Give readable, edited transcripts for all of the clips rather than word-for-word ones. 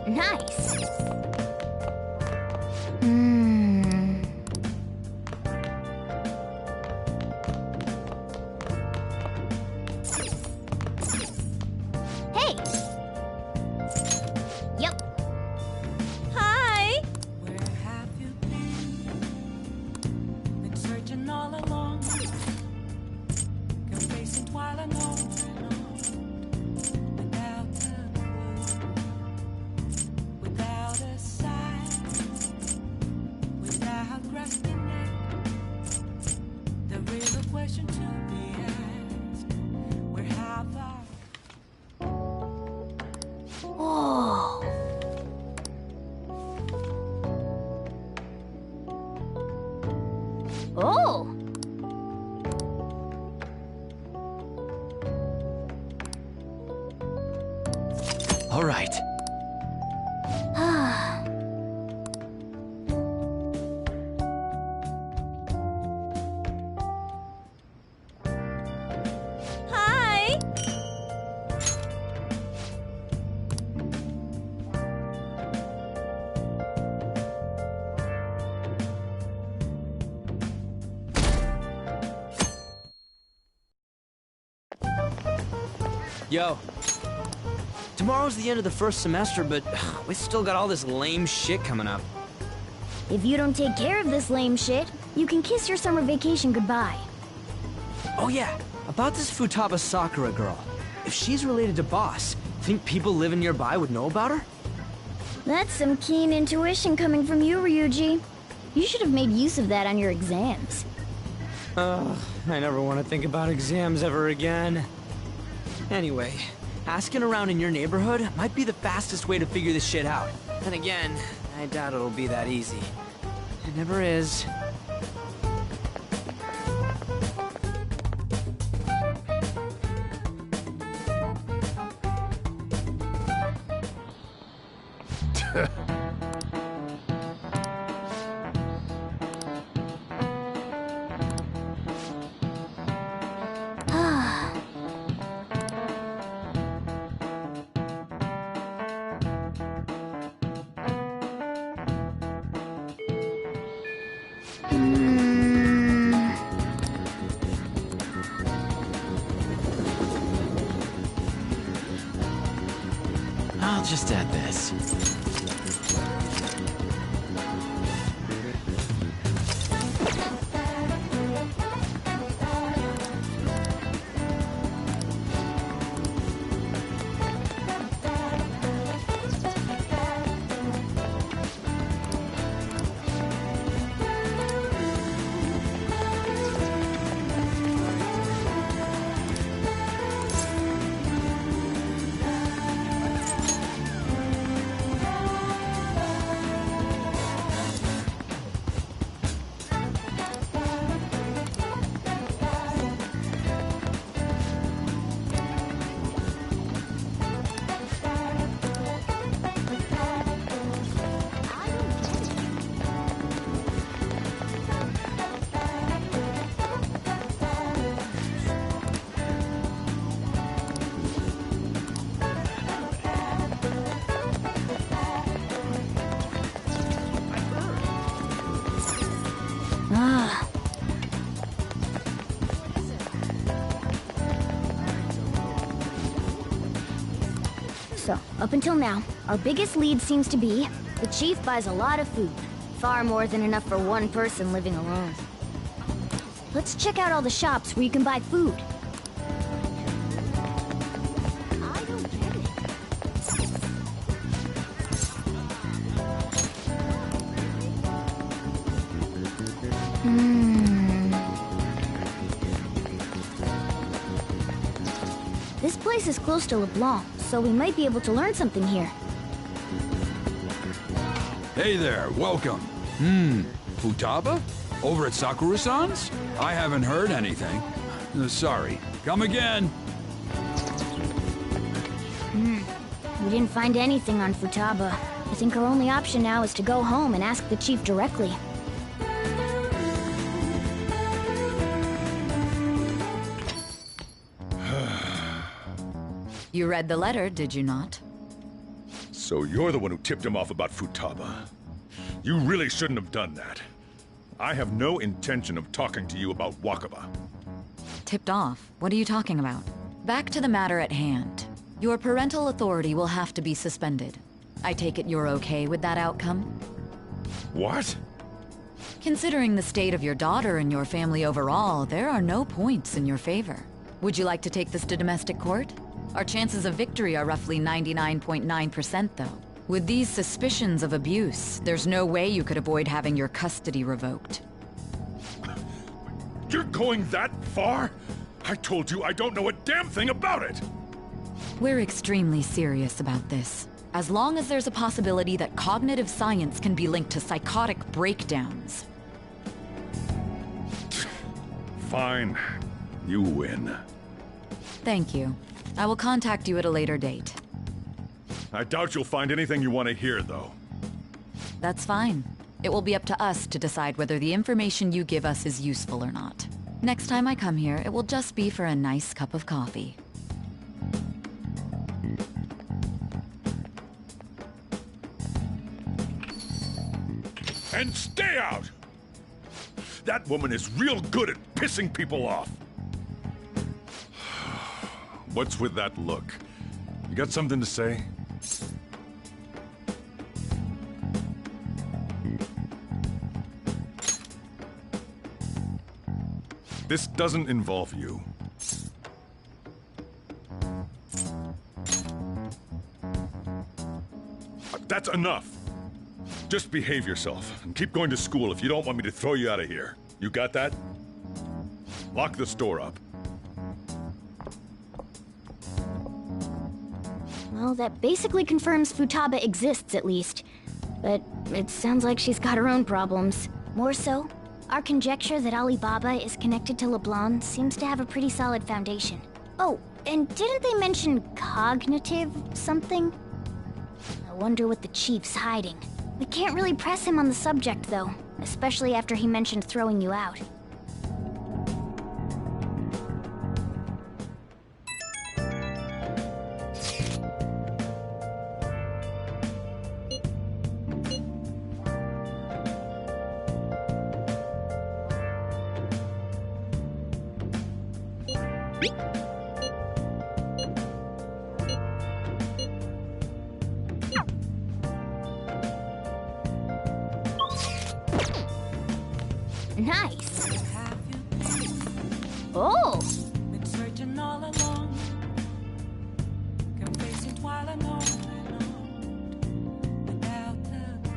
Nice. Hmm. Hey. Yep. Hi. Where have you been? Been searching all along, confessing while alone, without a clue, without a sign, without grasping it. The real question to be asked: where have I? Whoa. Oh. All right. Hi. Yo. Tomorrow's the end of the first semester, but we still got all this lame shit coming up. If you don't take care of this lame shit, you can kiss your summer vacation goodbye. Oh yeah, about this Futaba Sakura girl. If she's related to Boss, think people living nearby would know about her? That's some keen intuition coming from you, Ryuji. You should have made use of that on your exams. I never want to think about exams ever again. Anyway, asking around in your neighborhood might be the fastest way to figure this shit out. Then again, I doubt it'll be that easy. It never is. I'll just add this. Up until now, our biggest lead seems to be the chief buys a lot of food. Far more than enough for one person living alone. Let's check out all the shops where you can buy food. I don't get it. This place is close to LeBlanc, so we might be able to learn something here. Hey there, welcome. Futaba? Over at Sakura-san's? I haven't heard anything. Sorry. Come again. We didn't find anything on Futaba. I think our only option now is to go home and ask the chief directly. You read the letter, did you not? So you're the one who tipped him off about Futaba. You really shouldn't have done that. I have no intention of talking to you about Wakaba. Tipped off? What are you talking about? Back to the matter at hand. Your parental authority will have to be suspended. I take it you're okay with that outcome? What? Considering the state of your daughter and your family overall, there are no points in your favor. Would you like to take this to domestic court? Our chances of victory are roughly 99.9%, though. With these suspicions of abuse, there's no way you could avoid having your custody revoked. You're going that far? I told you I don't know a damn thing about it! We're extremely serious about this. As long as there's a possibility that cognitive science can be linked to psychotic breakdowns. Fine. You win. Thank you. I will contact you at a later date. I doubt you'll find anything you want to hear, though. That's fine. It will be up to us to decide whether the information you give us is useful or not. Next time I come here, it will just be for a nice cup of coffee. And stay out! That woman is real good at pissing people off. What's with that look? You got something to say? This doesn't involve you. That's enough. Just behave yourself and keep going to school if you don't want me to throw you out of here. You got that? Lock the store up. Well, that basically confirms Futaba exists, at least. But it sounds like she's got her own problems. More so, our conjecture that Alibaba is connected to LeBlanc seems to have a pretty solid foundation. Oh, and didn't they mention cognitive something? I wonder what the chief's hiding. We can't really press him on the subject, though, especially after he mentioned throwing you out. Nice. Oh! Been searching all along, confess it while alone, without the clue.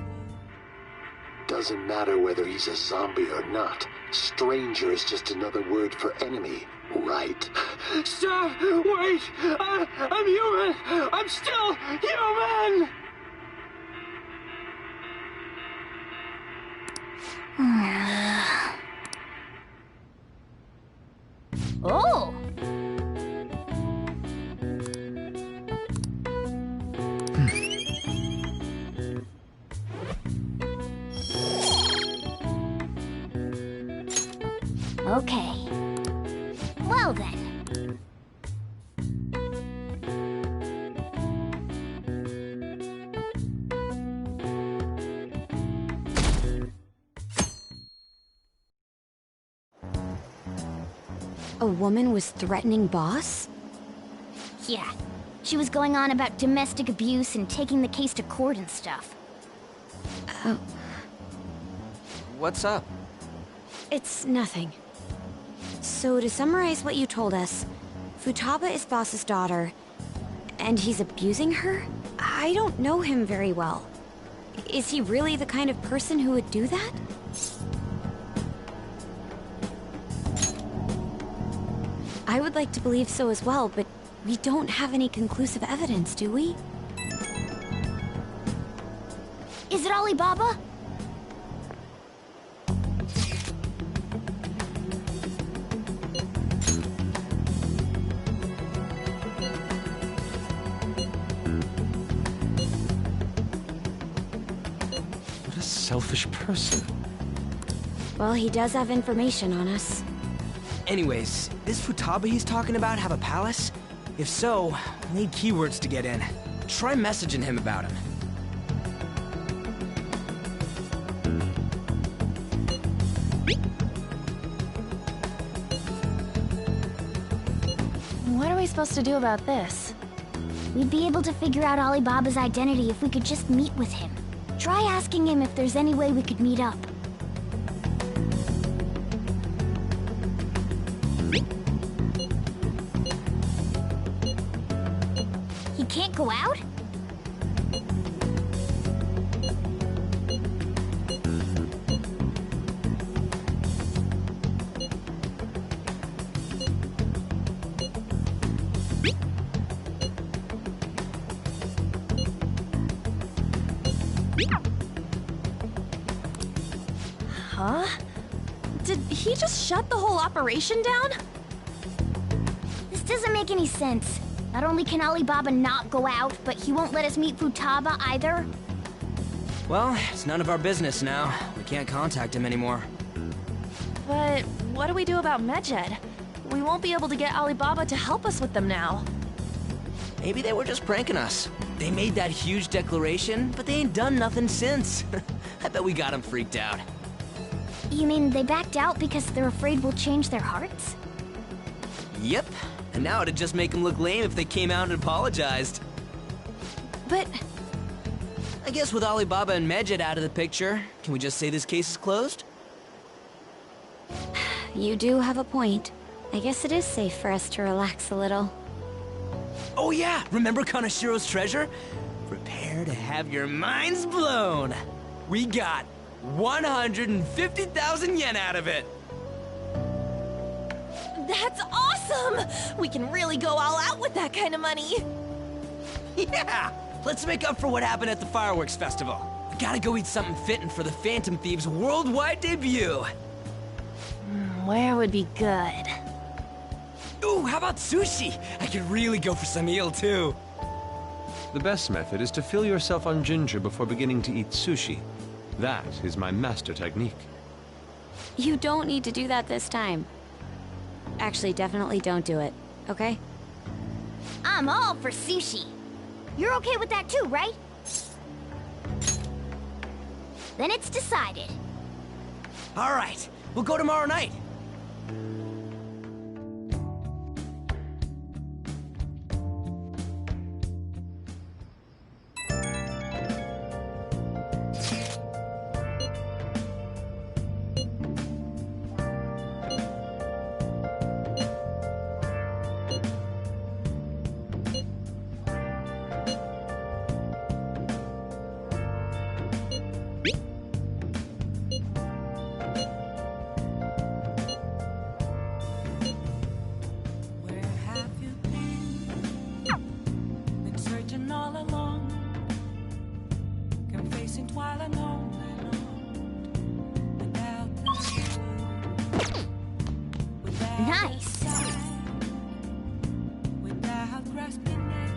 Doesn't matter whether he's a zombie or not. Stranger is just another word for enemy, right? Stop! Wait! I'm human! I'm still human! Oh! Okay. Well then. A woman was threatening Boss? Yeah. She was going on about domestic abuse and taking the case to court and stuff. What's up? It's nothing. So to summarize what you told us, Futaba is Boss's daughter, and he's abusing her? I don't know him very well. Is he really the kind of person who would do that? I would like to believe so as well, but we don't have any conclusive evidence, do we? Is it Alibaba? What a selfish person. Well, he does have information on us. Anyways, this Futaba he's talking about have a palace? If so, we need keywords to get in. Try messaging him about him. What are we supposed to do about this? We'd be able to figure out Alibaba's identity if we could just meet with him. Try asking him if there's any way we could meet up. He can't go out? Huh? Did he just shut the whole operation down? This doesn't make any sense. Not only can Alibaba not go out, but he won't let us meet Futaba either. Well, it's none of our business now. We can't contact him anymore. But what do we do about Medjed? We won't be able to get Alibaba to help us with them now. Maybe they were just pranking us. They made that huge declaration, but they ain't done nothing since. I bet we got them freaked out. You mean they backed out because they're afraid we'll change their hearts? Yep. And now it'd just make them look lame if they came out and apologized. But I guess with Alibaba and Medjed out of the picture, can we just say this case is closed? You do have a point. I guess it is safe for us to relax a little. Oh yeah, remember Kanashiro's treasure? Prepare to have your minds blown. We got 150,000 yen out of it. that's awesome! We can really go all out with that kind of money. Yeah! Let's make up for what happened at the fireworks festival. We gotta go eat something fitting for the Phantom Thieves' worldwide debut. Where would be good? Ooh, how about sushi? I could really go for some eel, too. The best method is to fill yourself on ginger before beginning to eat sushi. That is my master technique. You don't need to do that this time. Actually, definitely don't do it, okay? I'm all for sushi. You're okay with that too, right? Then it's decided. All right, we'll go tomorrow night. Where have you been? Been searching all along, confessing while alone, without the clue, without Nice. a sign, without grasping it.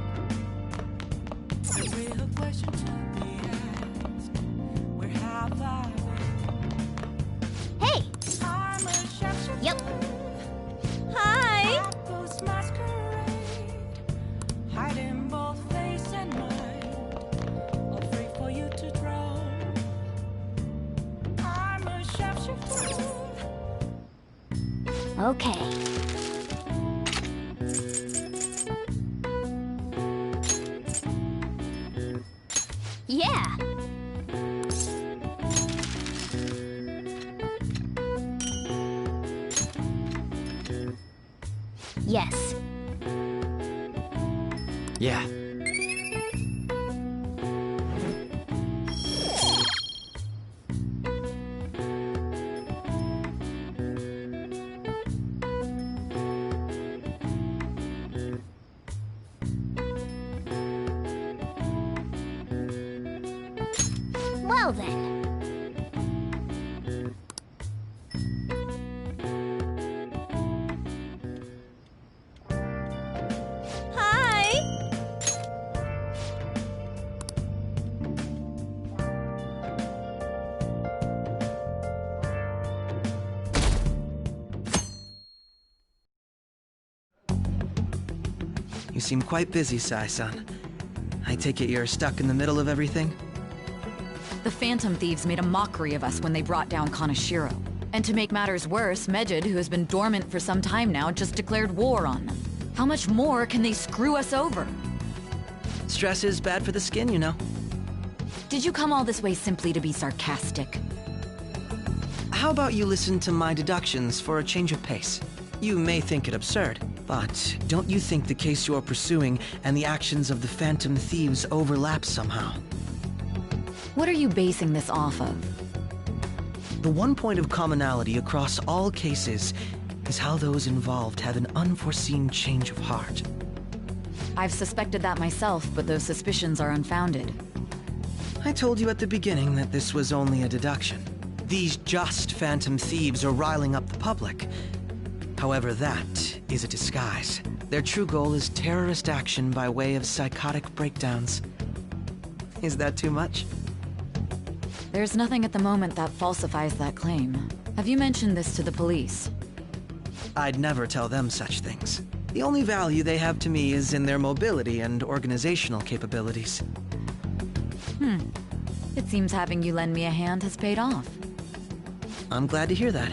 The real question to be asked: where have I been? Hey! I'm a sharpshooter. Yep. Hi! Post masquerade, hiding both face and mind, all free for you to draw. I'm a sharpshooter. Okay. Yes. Yeah. Well then. You seem quite busy, Sai-san. I take it you're stuck in the middle of everything? The Phantom Thieves made a mockery of us when they brought down Kaneshiro. And to make matters worse, Mejid, who has been dormant for some time now, just declared war on them. How much more can they screw us over? Stress is bad for the skin, you know. Did you come all this way simply to be sarcastic? How about you listen to my deductions for a change of pace? You may think it absurd, but don't you think the case you're pursuing and the actions of the Phantom Thieves overlap somehow? What are you basing this off of? The one point of commonality across all cases is how those involved have an unforeseen change of heart. I've suspected that myself, but those suspicions are unfounded. I told you at the beginning that this was only a deduction. These just Phantom Thieves are riling up the public. However, that is a disguise. Their true goal is terrorist action by way of psychotic breakdowns. Is that too much? There's nothing at the moment that falsifies that claim. Have you mentioned this to the police? I'd never tell them such things. The only value they have to me is in their mobility and organizational capabilities. It seems having you lend me a hand has paid off. I'm glad to hear that.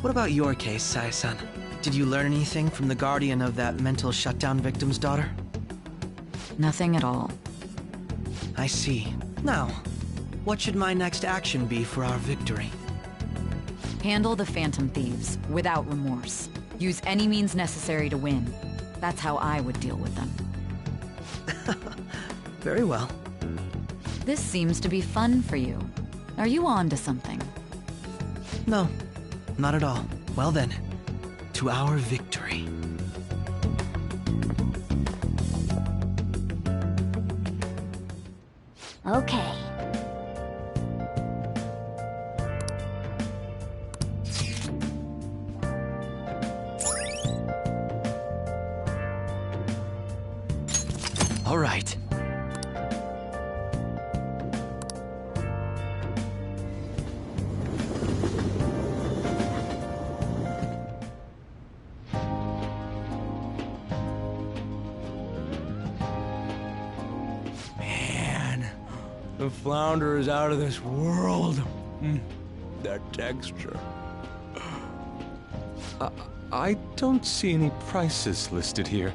What about your case, Sai-san? Did you learn anything from the guardian of that mental shutdown victim's daughter? Nothing at all. I see. Now, what should my next action be for our victory? Handle the Phantom Thieves, without remorse. Use any means necessary to win. That's how I would deal with them. Very well. This seems to be fun for you. Are you on to something? No, not at all. Well then, to our victory. Okay. All right. Man, the flounder is out of this world. That texture. I don't see any prices listed here.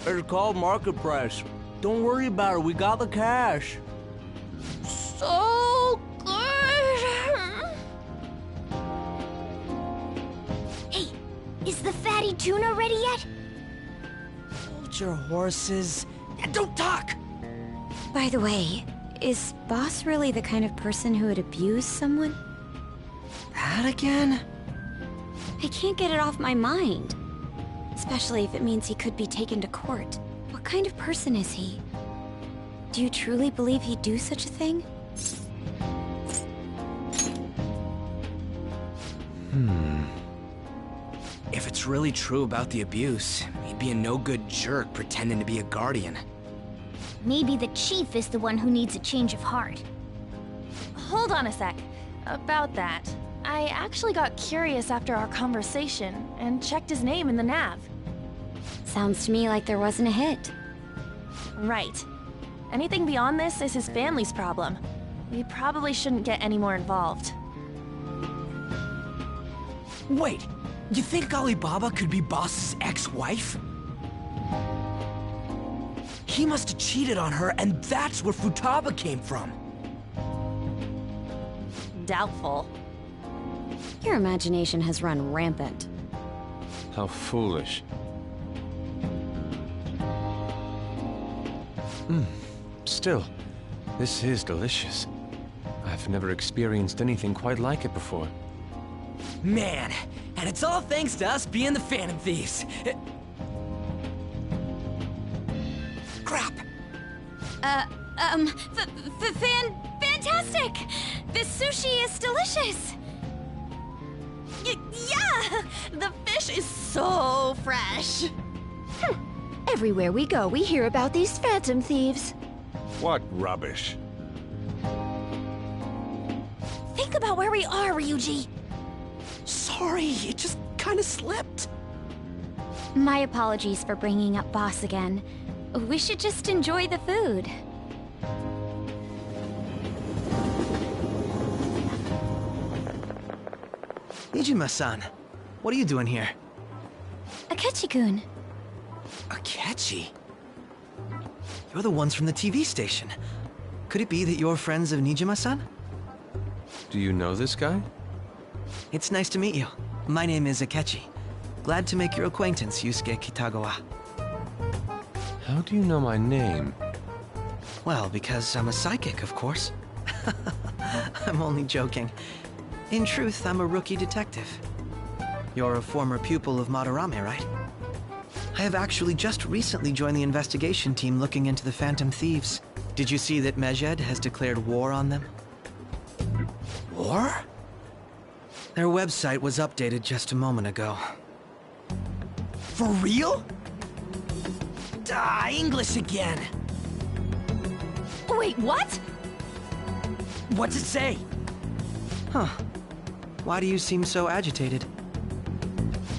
It's called market price. Don't worry about it, we got the cash. So good! Hey, is the fatty tuna ready yet? Hold your horses and don't talk! By the way, is Boss really the kind of person who would abuse someone? That again? I can't get it off my mind. Especially if it means he could be taken to court. What kind of person is he? Do you truly believe he'd do such a thing? If it's really true about the abuse, he'd be a no-good jerk pretending to be a guardian. Maybe the chief is the one who needs a change of heart. Hold on a sec. About that, I actually got curious after our conversation and checked his name in the nav. Sounds to me like there wasn't a hit. Right. Anything beyond this is his family's problem. We probably shouldn't get any more involved. Wait, you think Alibaba could be Boss's ex-wife? He must have cheated on her, and that's where Futaba came from. Doubtful. Your imagination has run rampant. How foolish. Still, this is delicious. I've never experienced anything quite like it before. Man, and it's all thanks to us being the Phantom Thieves. Crap! Fantastic! This sushi is delicious! Yeah! The fish is so fresh. Everywhere we go, we hear about these Phantom Thieves. What rubbish. Think about where we are, Ryuji. Sorry, it just kind of slipped. My apologies for bringing up Boss again. We should just enjoy the food. Nijima-san, what are you doing here? Akechi-kun. Akechi? You're the ones from the TV station. Could it be that you're friends of Nijima-san? Do you know this guy? It's nice to meet you. My name is Akechi. Glad to make your acquaintance, Yusuke Kitagawa. How do you know my name? Well, because I'm a psychic, of course. I'm only joking. In truth, I'm a rookie detective. You're a former pupil of Madarame, right? I have actually just recently joined the investigation team looking into the Phantom Thieves. Did you see that Mejed has declared war on them? War? Their website was updated just a moment ago. For real? English again. Wait, what? What's it say? Huh. Why do you seem so agitated?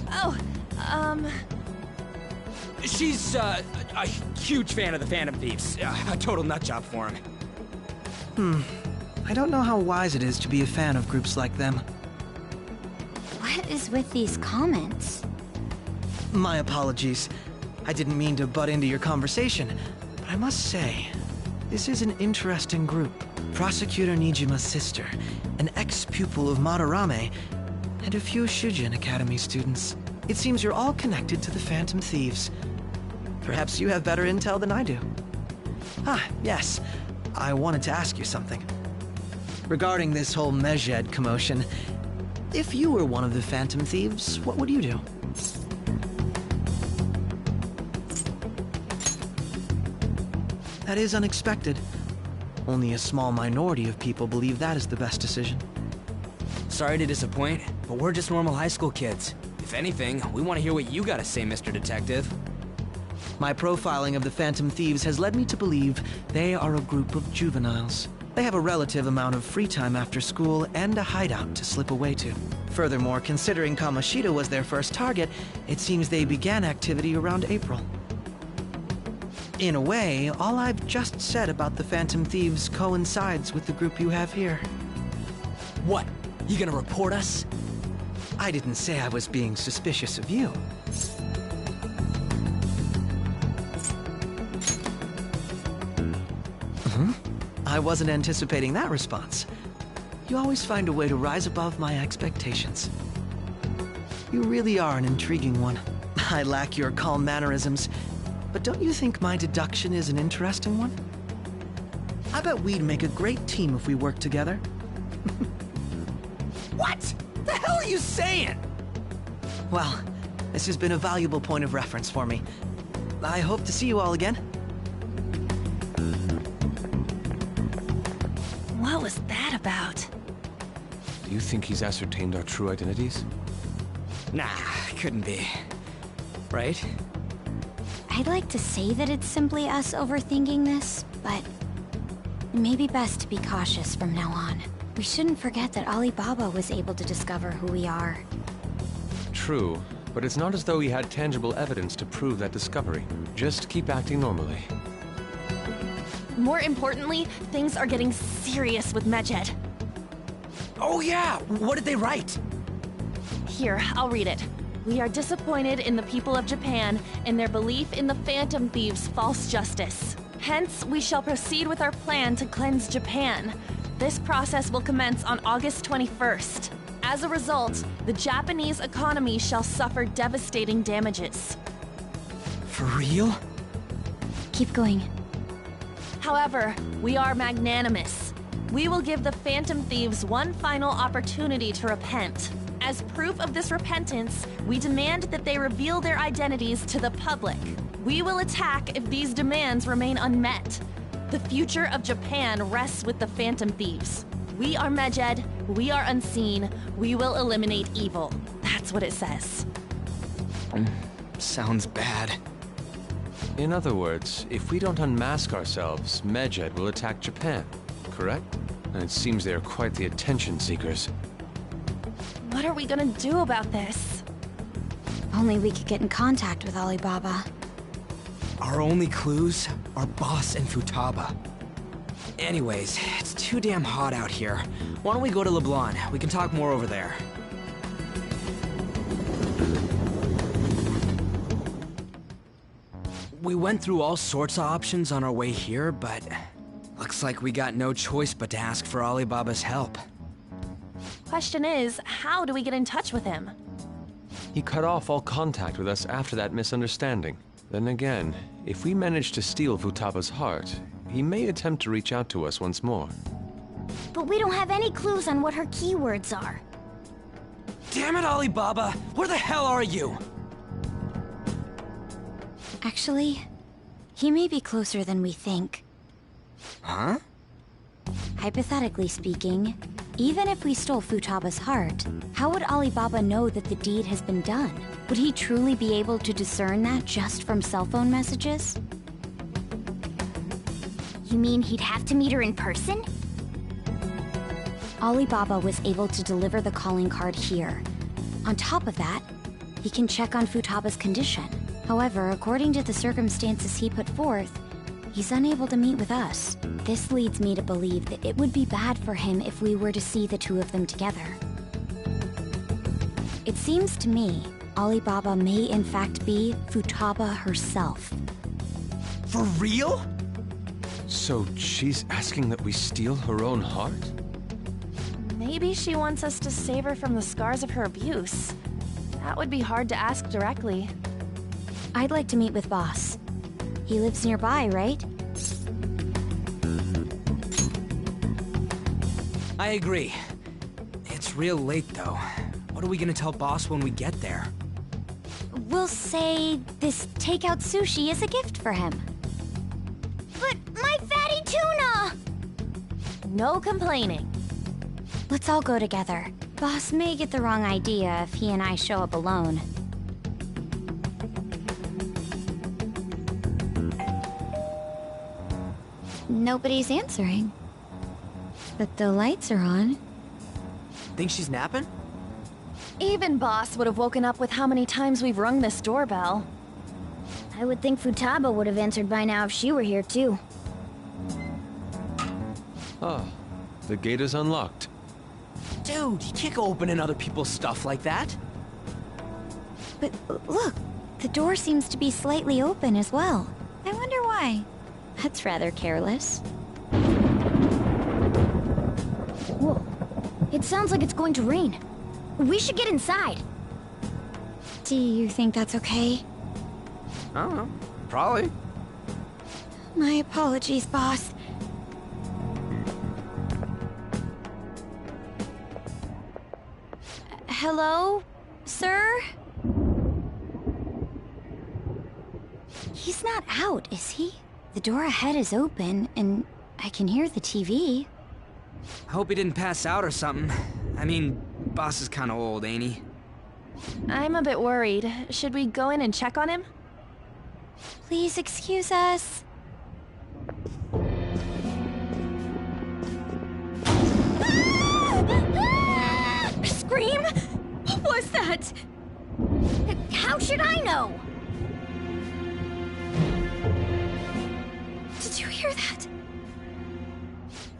Oh, She's, a huge fan of the Phantom Thieves. A total nutjob for him. I don't know how wise it is to be a fan of groups like them. What is with these comments? My apologies. I didn't mean to butt into your conversation, but I must say, this is an interesting group. Prosecutor Nijima's sister, an ex-pupil of Madarame, and a few Shujin Academy students. It seems you're all connected to the Phantom Thieves. Perhaps you have better intel than I do. Yes. I wanted to ask you something. Regarding this whole Mejed commotion, if you were one of the Phantom Thieves, what would you do? That is unexpected. Only a small minority of people believe that is the best decision. Sorry to disappoint, but we're just normal high school kids. If anything, we want to hear what you gotta say, Mr. Detective. My profiling of the Phantom Thieves has led me to believe they are a group of juveniles. They have a relative amount of free time after school and a hideout to slip away to. Furthermore, considering Kamoshida was their first target, it seems they began activity around April. In a way, all I've just said about the Phantom Thieves coincides with the group you have here. What? You gonna report us? I didn't say I was being suspicious of you. I wasn't anticipating that response. You always find a way to rise above my expectations. You really are an intriguing one. I lack your calm mannerisms, but don't you think my deduction is an interesting one? I bet we'd make a great team if we worked together. What? The hell are you saying? Well, this has been a valuable point of reference for me. I hope to see you all again. What was that about? Do you think he's ascertained our true identities? Nah, couldn't be. Right? I'd like to say that it's simply us overthinking this, but it may be best to be cautious from now on. We shouldn't forget that Alibaba was able to discover who we are. True, but it's not as though he had tangible evidence to prove that discovery. Just keep acting normally. More importantly, things are getting serious with Mejed. Oh yeah! What did they write? Here, I'll read it. We are disappointed in the people of Japan and their belief in the Phantom Thieves' false justice. Hence, we shall proceed with our plan to cleanse Japan. This process will commence on August 21st. As a result, the Japanese economy shall suffer devastating damages. For real? Keep going. However, we are magnanimous. We will give the Phantom Thieves one final opportunity to repent. As proof of this repentance, we demand that they reveal their identities to the public. We will attack if these demands remain unmet. The future of Japan rests with the Phantom Thieves. We are Medjed, we are unseen, we will eliminate evil. That's what it says. Sounds bad. In other words, if we don't unmask ourselves, Medjed will attack Japan, correct? And it seems they are quite the attention seekers. What are we gonna do about this? Only we could get in contact with Alibaba. Our only clues are Boss and Futaba. Anyways, it's too damn hot out here. Why don't we go to LeBlanc? We can talk more over there. We went through all sorts of options on our way here, but looks like we got no choice but to ask for Alibaba's help. Question is, how do we get in touch with him? He cut off all contact with us after that misunderstanding. Then again, if we manage to steal Futaba's heart, he may attempt to reach out to us once more. But we don't have any clues on what her keywords are. Damn it, Alibaba! Where the hell are you? Actually, he may be closer than we think. Huh? Hypothetically speaking, even if we stole Futaba's heart, how would Alibaba know that the deed has been done? Would he truly be able to discern that just from cell phone messages? You mean he'd have to meet her in person? Alibaba was able to deliver the calling card here. On top of that, he can check on Futaba's condition. However, according to the circumstances he put forth, he's unable to meet with us. This leads me to believe that it would be bad for him if we were to see the two of them together. It seems to me Alibaba may in fact be Futaba herself. For real? So she's asking that we steal her own heart? Maybe she wants us to save her from the scars of her abuse. That would be hard to ask directly. I'd like to meet with Boss. He lives nearby, right? I agree. It's real late, though. What are we gonna tell Boss when we get there? We'll say this takeout sushi is a gift for him. But my fatty tuna! No complaining. Let's all go together. Boss may get the wrong idea if he and I show up alone. Nobody's answering. But the lights are on. Think she's napping? Even Boss would have woken up with how many times we've rung this doorbell. I would think Futaba would have answered by now if she were here too. Ah, the gate is unlocked. Dude, you can't go opening other people's stuff like that. But look, the door seems to be slightly open as well. I wonder why. That's rather careless. Whoa. It sounds like it's going to rain. We should get inside. Do you think that's okay? I don't know. Probably. My apologies, boss. Hello, sir? He's not out, is he? The door ahead is open, and I can hear the TV. I hope he didn't pass out or something. I mean, Boss is kinda old, ain't he? I'm a bit worried. Should we go in and check on him? Please excuse us. Scream? What was that? How should I know? Did you hear that?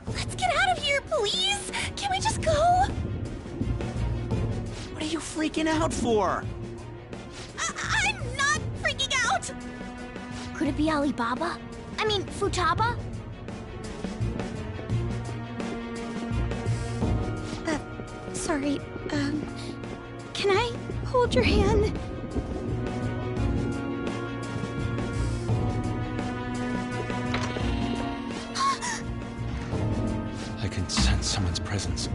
Let's get out of here, please! Can we just go? What are you freaking out for? I'm not freaking out! Could it be Alibaba? I mean, Futaba? sorry. Can I hold your hand? I can sense someone's presence.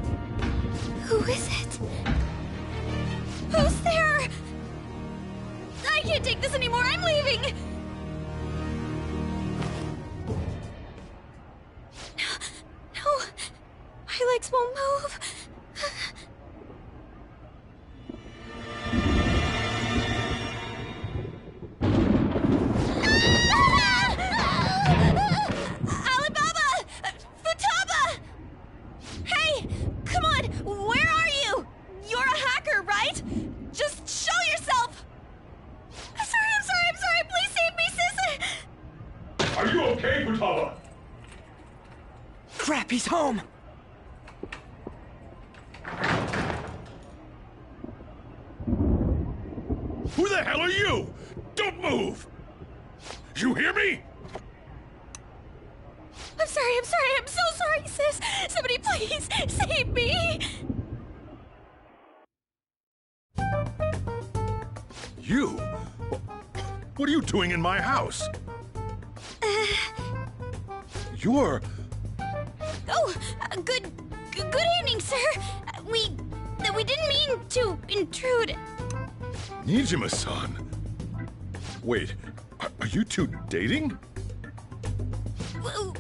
Who is it? Who's there? I can't take this anymore. I'm leaving. No. My legs won't move. Alibaba! Futaba! Hey! Come on! Where are you? You're a hacker, right? Just show yourself! I'm sorry! Please save me, sis! Are you okay, Futaba? Crap, he's home! Who the hell are you? Don't move! You hear me? I'm so sorry, sis! Somebody please save me! You? What are you doing in my house? You're... Oh, good evening, sir. We didn't mean to intrude. Nijima-san. Wait, are you two dating?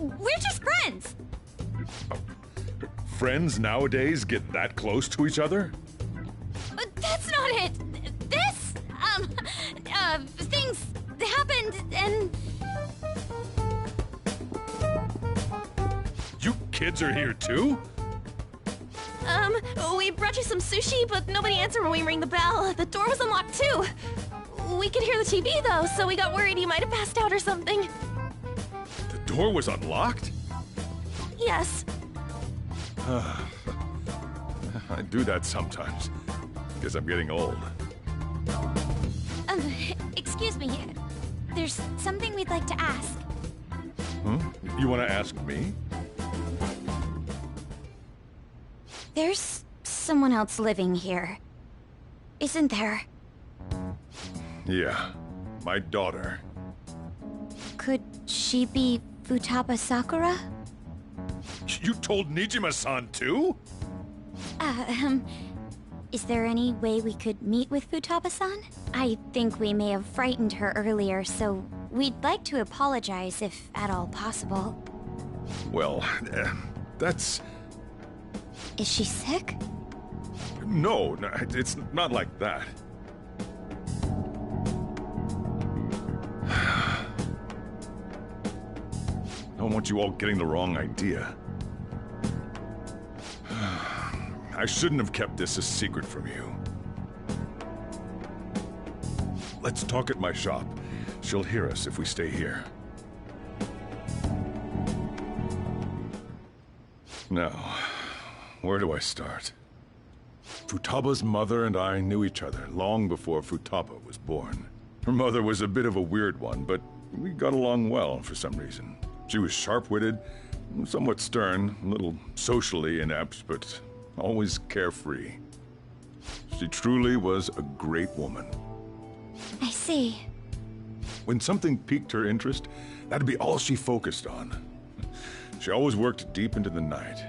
We're just friends. Friends nowadays get that close to each other? That's not it. This, things happened and... You kids are here too? We brought you some sushi, but nobody answered when we rang the bell. The door was unlocked too. We could hear the TV though, so we got worried he might have passed out or something. The door was unlocked? Yes. I do that sometimes. Guess I'm getting old. Excuse me. There's something we'd like to ask. Huh? You want to ask me? There's someone else living here, isn't there? Yeah, my daughter. Could she be Futaba Sakura? You told Nijima-san too? Is there any way we could meet with Futaba-san? I think we may have frightened her earlier, so we'd like to apologize if at all possible. Well, that's... Is she sick? No, it's not like that. I don't want you all getting the wrong idea. I shouldn't have kept this a secret from you. Let's talk at my shop. She'll hear us if we stay here. Now, where do I start? Futaba's mother and I knew each other long before Futaba was born. Her mother was a bit of a weird one, but we got along well for some reason. She was sharp-witted, somewhat stern, a little socially inept, but always carefree. She truly was a great woman. I see. When something piqued her interest, that'd be all she focused on. She always worked deep into the night.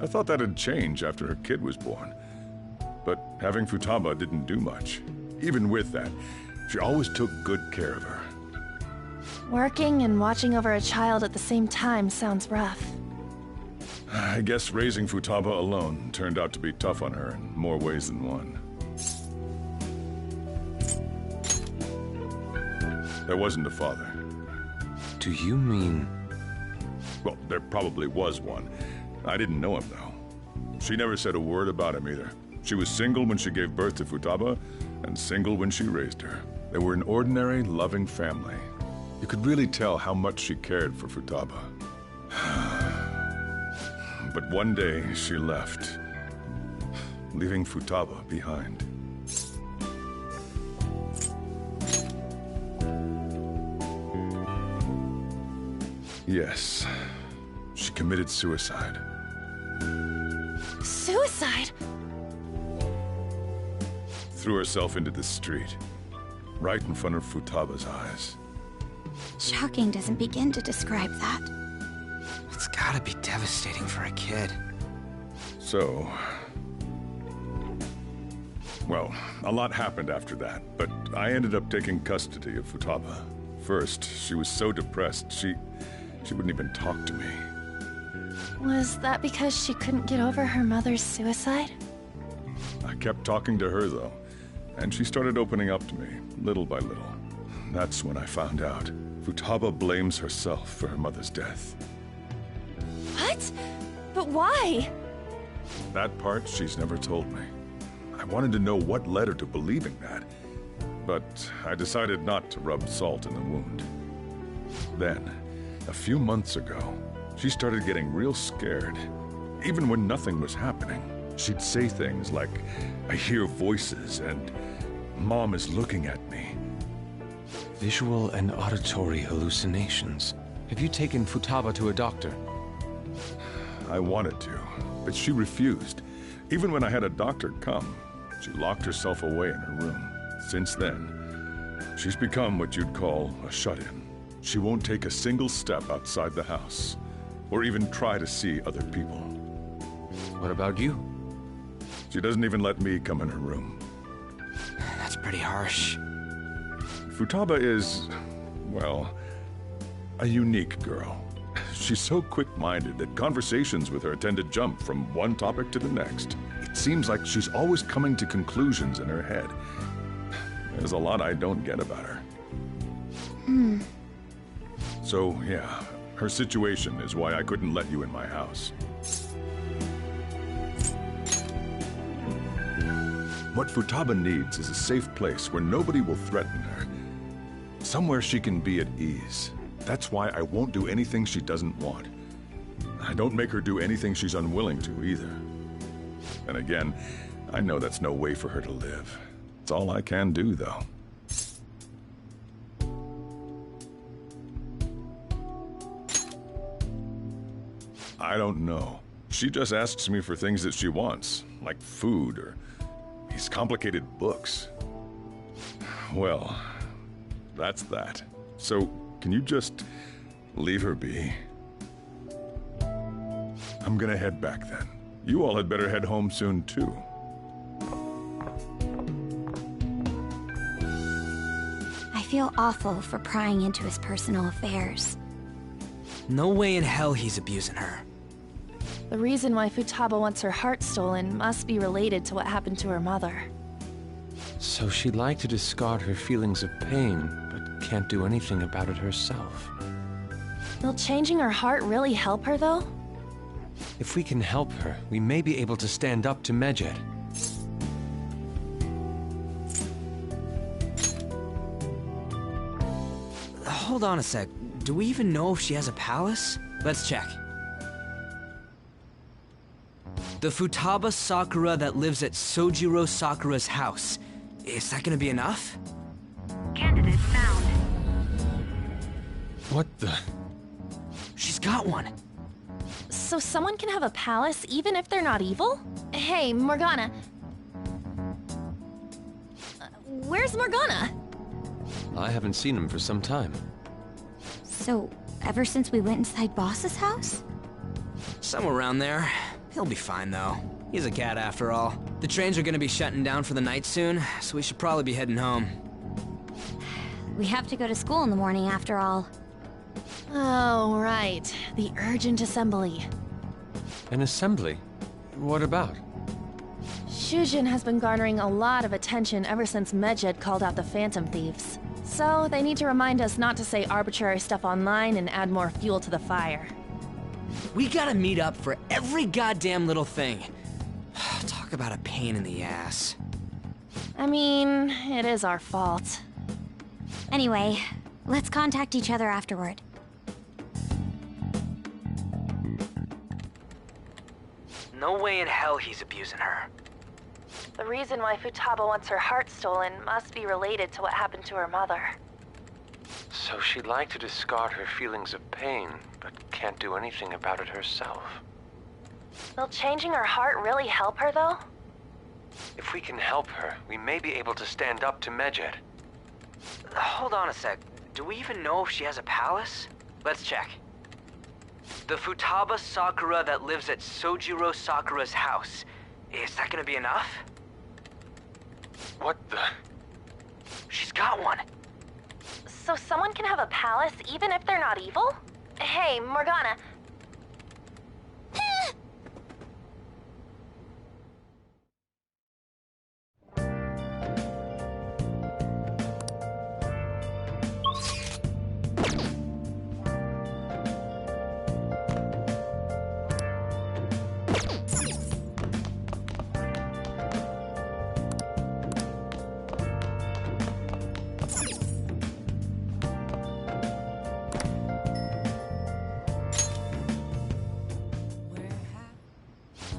I thought that'd change after her kid was born. But having Futaba didn't do much. Even with that, she always took good care of her. Working and watching over a child at the same time sounds rough. I guess raising Futaba alone turned out to be tough on her in more ways than one. There wasn't a father. Do you mean... Well, there probably was one. I didn't know him, though. She never said a word about him either. She was single when she gave birth to Futaba, and single when she raised her. They were an ordinary, loving family. You could really tell how much she cared for Futaba. But one day, she left, leaving Futaba behind. Yes, she committed suicide. Suicide? threw herself into the street, right in front of Futaba's eyes. Shocking doesn't begin to describe that. It's gotta be devastating for a kid. So... well, a lot happened after that, but I ended up taking custody of Futaba. First, she was so depressed, she wouldn't even talk to me. Was that because she couldn't get over her mother's suicide? I kept talking to her, though, and she started opening up to me, little by little. That's when I found out. Futaba blames herself for her mother's death. What? But why? That part she's never told me. I wanted to know what led her to believing that, but I decided not to rub salt in the wound. Then, a few months ago, she started getting real scared. Even when nothing was happening, she'd say things like, "I hear voices," and "Mom is looking at me." Visual and auditory hallucinations. Have you taken Futaba to a doctor? I wanted to, but she refused. Even when I had a doctor come, she locked herself away in her room. Since then, she's become what you'd call a shut-in. She won't take a single step outside the house, or even try to see other people. What about you? She doesn't even let me come in her room. That's pretty harsh. Futaba is, well, a unique girl. She's so quick-minded that conversations with her tend to jump from one topic to the next. It seems like she's always coming to conclusions in her head. There's a lot I don't get about her. So, yeah, her situation is why I couldn't let you in my house. What Futaba needs is a safe place where nobody will threaten her. Somewhere she can be at ease. That's why I won't do anything she doesn't want. I don't make her do anything she's unwilling to, either. And again, I know that's no way for her to live. It's all I can do, though. I don't know. She just asks me for things that she wants, like food or these complicated books. Well, that's that. So, can you just leave her be? I'm gonna head back then. You all had better head home soon, too. I feel awful for prying into his personal affairs. No way in hell he's abusing her. The reason why Futaba wants her heart stolen must be related to what happened to her mother. So she'd like to discard her feelings of pain, but can't do anything about it herself. Will changing her heart really help her, though? If we can help her, we may be able to stand up to Medjed. Hold on a sec. Do we even know if she has a palace? Let's check. The Futaba Sakura that lives at Sojiro Sakura's house. Is that gonna be enough? Candidate found. What the? She's got one. So someone can have a palace even if they're not evil? Hey, Morgana. Where's Morgana? I haven't seen him for some time. So, ever since we went inside Boss's house? Somewhere around there. He'll be fine, though. He's a cat after all. The trains are gonna be shutting down for the night soon, so we should probably be heading home. We have to go to school in the morning after all. Oh, right. The urgent assembly. An assembly? What about? Shujin has been garnering a lot of attention ever since Medjed called out the Phantom Thieves. So, they need to remind us not to say arbitrary stuff online and add more fuel to the fire. We gotta meet up for every goddamn little thing. Talk about a pain in the ass. I mean, it is our fault. Anyway, let's contact each other afterward. No way in hell he's abusing her. The reason why Futaba wants her heart stolen must be related to what happened to her mother. So she'd like to discard her feelings of pain, but can't do anything about it herself. Will changing her heart really help her, though? If we can help her, we may be able to stand up to Medjed. Hold on a sec. Do we even know if she has a palace? Let's check. The Futaba Sakura that lives at Sojiro Sakura's house. Is that gonna be enough? What the? She's got one. So someone can have a palace even if they're not evil? Hey, Morgana.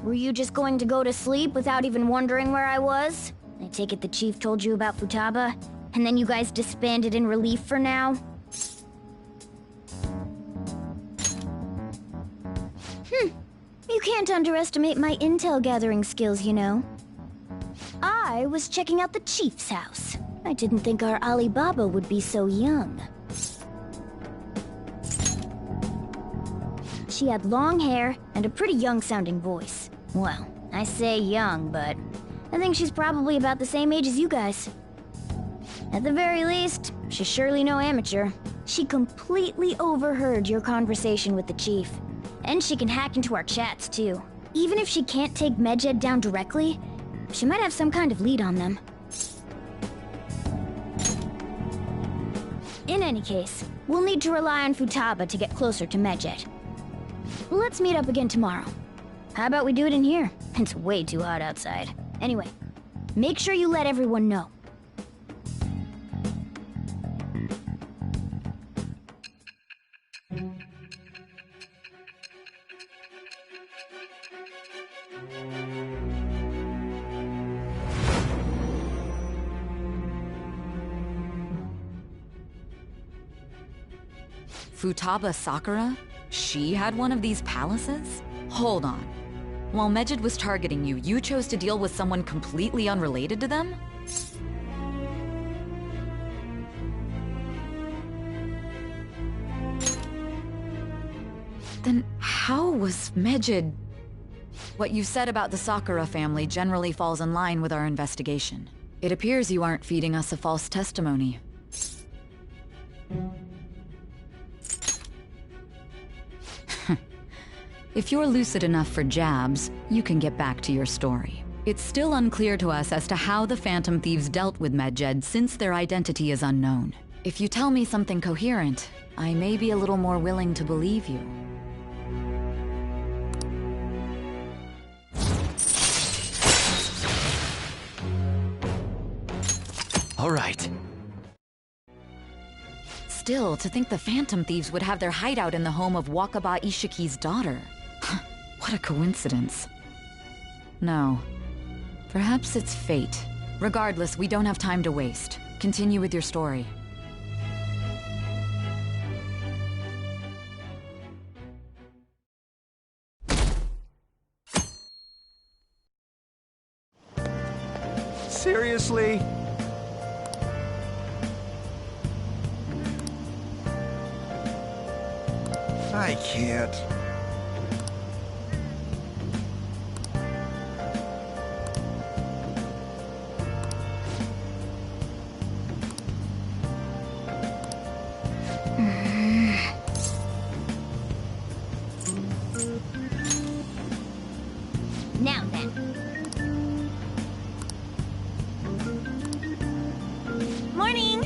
Were you just going to go to sleep without even wondering where I was? I take it the chief told you about Futaba, and then you guys disbanded in relief for now? You can't underestimate my intel gathering skills, you know. I was checking out the chief's house. I didn't think our Alibaba would be so young. She had long hair and a pretty young-sounding voice. Well, I say young, but I think she's probably about the same age as you guys. At the very least, she's surely no amateur. She completely overheard your conversation with the chief. And she can hack into our chats, too. Even if she can't take Medjed down directly, she might have some kind of lead on them. In any case, we'll need to rely on Futaba to get closer to Medjed. Let's meet up again tomorrow. How about we do it in here? It's way too hot outside. Anyway, make sure you let everyone know. Futaba Sakura? She had one of these palaces? Hold on. While Medjed was targeting you, you chose to deal with someone completely unrelated to them? Then how was Medjed... What you said about the Sakura family generally falls in line with our investigation. It appears you aren't feeding us a false testimony. If you're lucid enough for jabs, you can get back to your story. It's still unclear to us as to how the Phantom Thieves dealt with Medjed since their identity is unknown. If you tell me something coherent, I may be a little more willing to believe you. All right. Still, to think the Phantom Thieves would have their hideout in the home of Wakaba Ishiki's daughter. What a coincidence. No. Perhaps it's fate. Regardless, we don't have time to waste. Continue with your story. Seriously? I can't. Now then. Morning!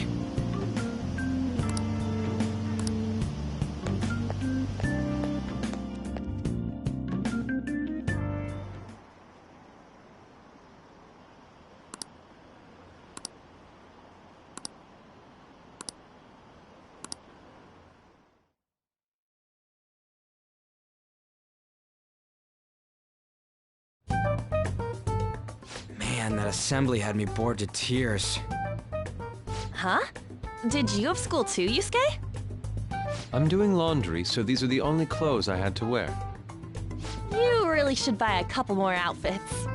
Man, that assembly had me bored to tears. Huh? Did you have school too, Yusuke? I'm doing laundry, so these are the only clothes I had to wear. You really should buy a couple more outfits.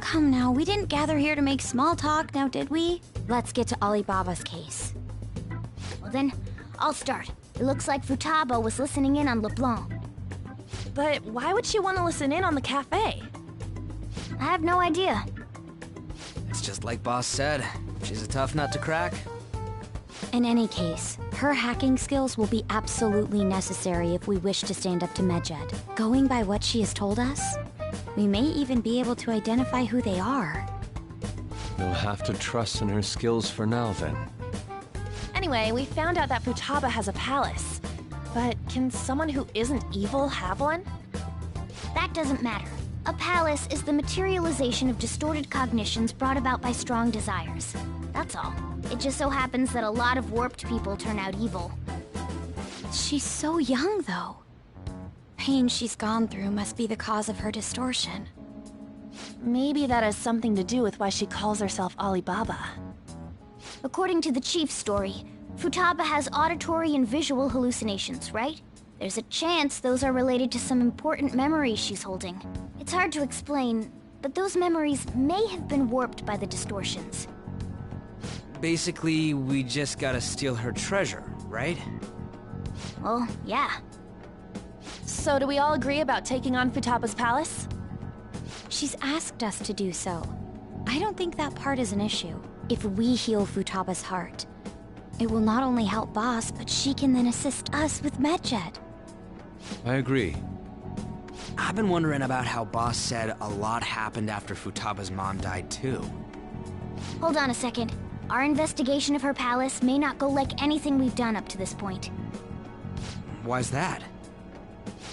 Come now, we didn't gather here to make small talk, now did we? Let's get to Alibaba's case. Well then, I'll start. It looks like Futaba was listening in on LeBlanc. But why would she want to listen in on the cafe? I have no idea. It's just like Boss said. She's a tough nut to crack. In any case, her hacking skills will be absolutely necessary if we wish to stand up to Medjed. Going by what she has told us, we may even be able to identify who they are. You'll have to trust in her skills for now, then. Anyway, we found out that Futaba has a palace. But can someone who isn't evil have one? That doesn't matter. A palace is the materialization of distorted cognitions brought about by strong desires. That's all. It just so happens that a lot of warped people turn out evil. She's so young, though. Pain she's gone through must be the cause of her distortion. Maybe that has something to do with why she calls herself Alibaba. According to the chief's story, Futaba has auditory and visual hallucinations, right? There's a chance those are related to some important memories she's holding. It's hard to explain, but those memories may have been warped by the distortions. Basically, we just gotta steal her treasure, right? Well, yeah. So do we all agree about taking on Futaba's palace? She's asked us to do so. I don't think that part is an issue. If we heal Futaba's heart, it will not only help Boss, but she can then assist us with Medjed. I agree. I've been wondering about how Boss said a lot happened after Futaba's mom died, too. Hold on a second. Our investigation of her palace may not go like anything we've done up to this point. Why's that?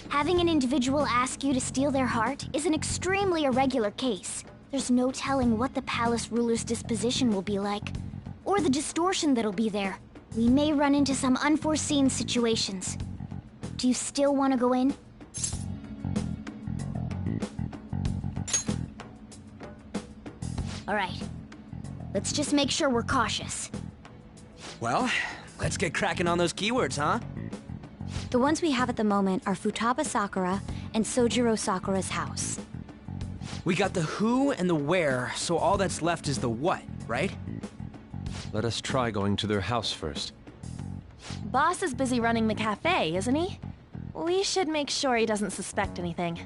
Having an individual ask you to steal their heart is an extremely irregular case. There's no telling what the palace ruler's disposition will be like, or the distortion that'll be there. We may run into some unforeseen situations. Do you still want to go in? Alright. Let's just make sure we're cautious. Well, let's get cracking on those keywords, huh? The ones we have at the moment are Futaba Sakura and Sojiro Sakura's house. We got the who and the where, so all that's left is the what, right? Let us try going to their house first. Boss is busy running the cafe, isn't he? We should make sure he doesn't suspect anything.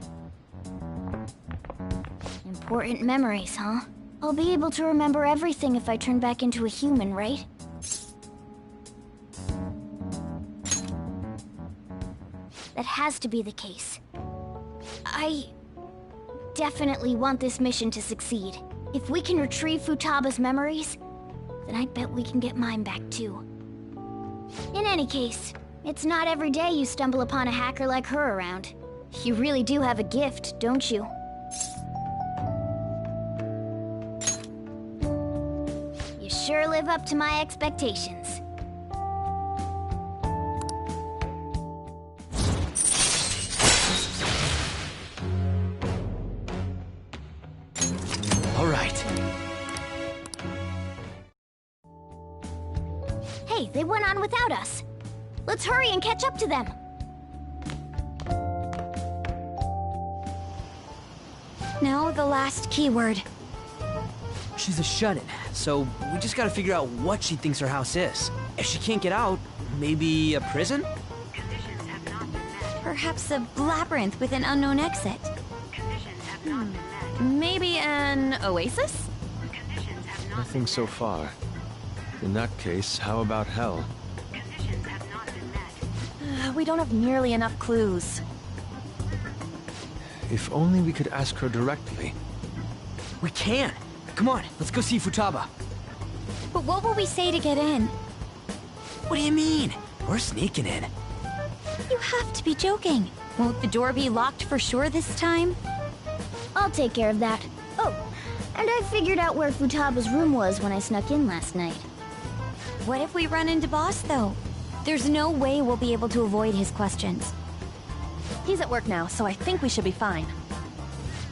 Important memories, huh? I'll be able to remember everything if I turn back into a human, right? That has to be the case. I definitely want this mission to succeed. If we can retrieve Futaba's memories, then I bet we can get mine back too. In any case, it's not every day you stumble upon a hacker like her around. You really do have a gift, don't you? You sure live up to my expectations. All right. Hey, they went on without us. Let's hurry and catch up to them. Now the last keyword. She's a shut-in, so we just gotta figure out what she thinks her house is. If she can't get out, maybe a prison? Conditions have not been met. Perhaps a labyrinth with an unknown exit. Conditions have not been met. Maybe an oasis? Conditions have not Nothing so far. In that case, how about hell? Conditions have not been met. We don't have nearly enough clues. If only we could ask her directly. We can! Come on, let's go see Futaba. But what will we say to get in? What do you mean? We're sneaking in. You have to be joking. Won't the door be locked for sure this time? I'll take care of that. Oh, and I figured out where Futaba's room was when I snuck in last night. What if we run into Boss, though? There's no way we'll be able to avoid his questions. He's at work now, so I think we should be fine.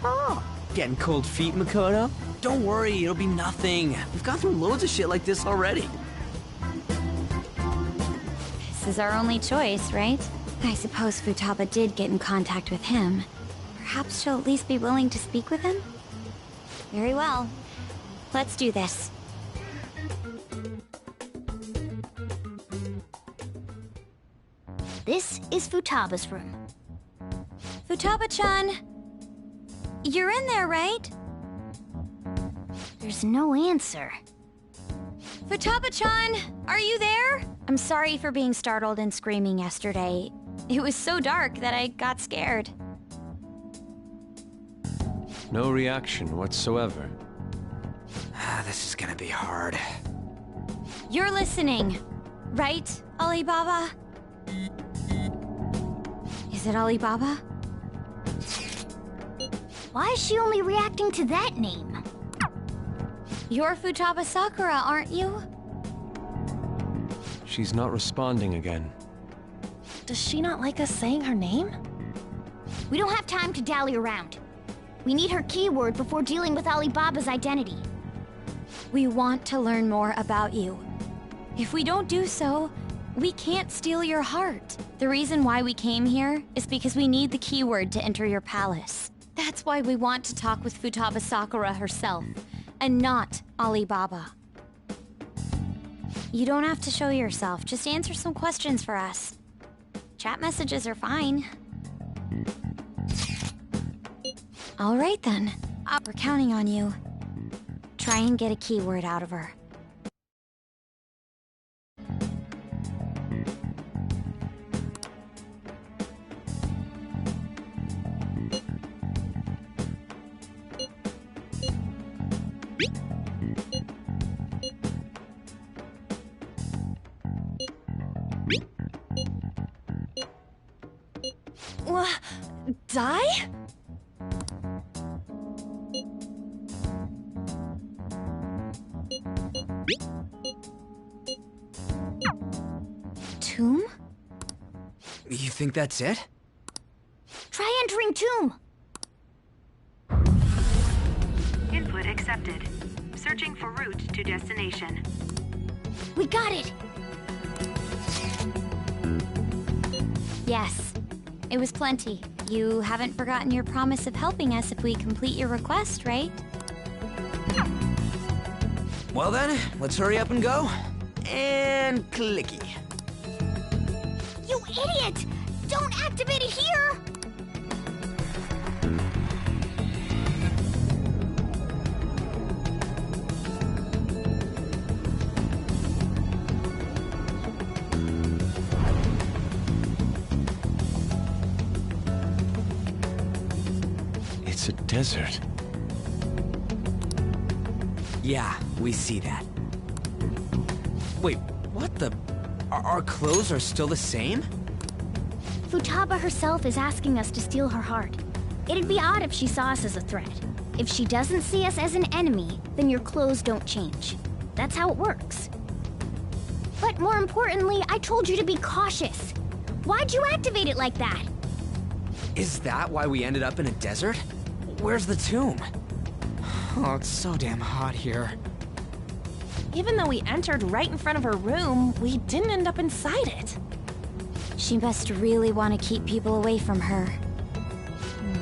Oh, getting cold feet, Makoto? Don't worry, it'll be nothing. We've gone through loads of shit like this already. This is our only choice, right? I suppose Futaba did get in contact with him. Perhaps she'll at least be willing to speak with him? Very well. Let's do this. This is Futaba's room. Futaba-chan! You're in there, right? There's no answer. Futaba-chan! Are you there? I'm sorry for being startled and screaming yesterday. It was so dark that I got scared. No reaction whatsoever. This is gonna be hard. You're listening, right, Alibaba? Is it Alibaba? Why is she only reacting to that name? You're Futaba Sakura, aren't you? She's not responding again. Does she not like us saying her name? We don't have time to dally around. We need her keyword before dealing with Alibaba's identity. We want to learn more about you. If we don't do so, we can't steal your heart. The reason why we came here is because we need the keyword to enter your palace. That's why we want to talk with Futaba Sakura herself, and not Alibaba. You don't have to show yourself, just answer some questions for us. Chat messages are fine. All right then, we're counting on you. Try and get a keyword out of her. Die? Tomb? You think that's it? Try entering tomb! Input accepted. Searching for route to destination. We got it! Yes, it was plenty. You haven't forgotten your promise of helping us if we complete your request, right? Well then, let's hurry up and go. And clicky. You idiot! Don't activate it here! It's a desert. Yeah, we see that. Wait, what the? Our clothes are still the same? Futaba herself is asking us to steal her heart. It'd be odd if she saw us as a threat. If she doesn't see us as an enemy, then your clothes don't change. That's how it works. But more importantly, I told you to be cautious. Why'd you activate it like that? Is that why we ended up in a desert? Where's the tomb? Oh, it's so damn hot here. Even though we entered right in front of her room, we didn't end up inside it. She must really want to keep people away from her.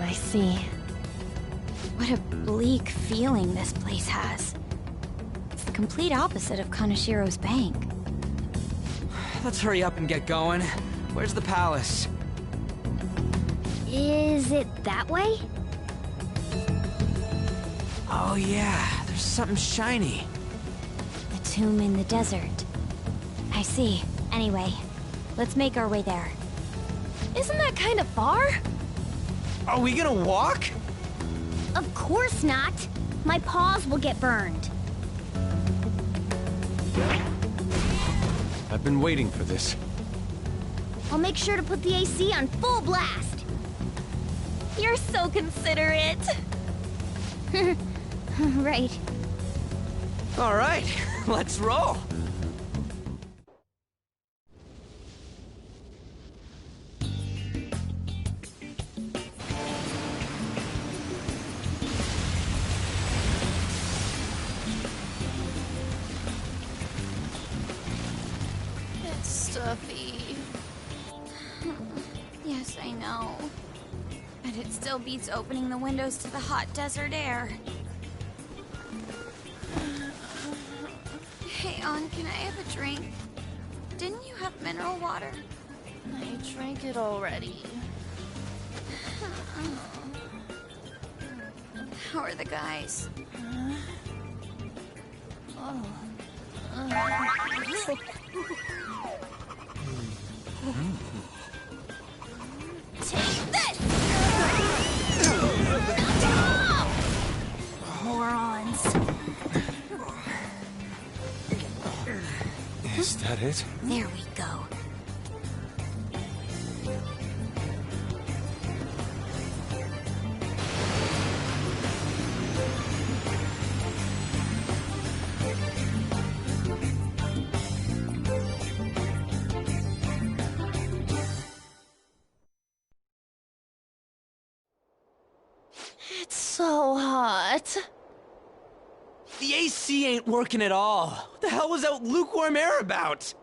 I see. What a bleak feeling this place has. It's the complete opposite of Kanashiro's bank. Let's hurry up and get going. Where's the palace? Is it that way? Oh yeah, there's something shiny. The tomb in the desert. I see. Anyway, let's make our way there. Isn't that kind of far? Are we gonna walk? Of course not. My paws will get burned. I've been waiting for this. I'll make sure to put the AC on full blast. You're so considerate. Right. All right, let's roll. It's stuffy. Yes, I know. But it still beats opening the windows to the hot desert air. Hey, On, can I have a drink? Didn't you have mineral water? I drank it already. How are the guys? Take this! Morons. Is that it? There we go. It's so hot. The AC ain't working at all. What the hell was that lukewarm air about?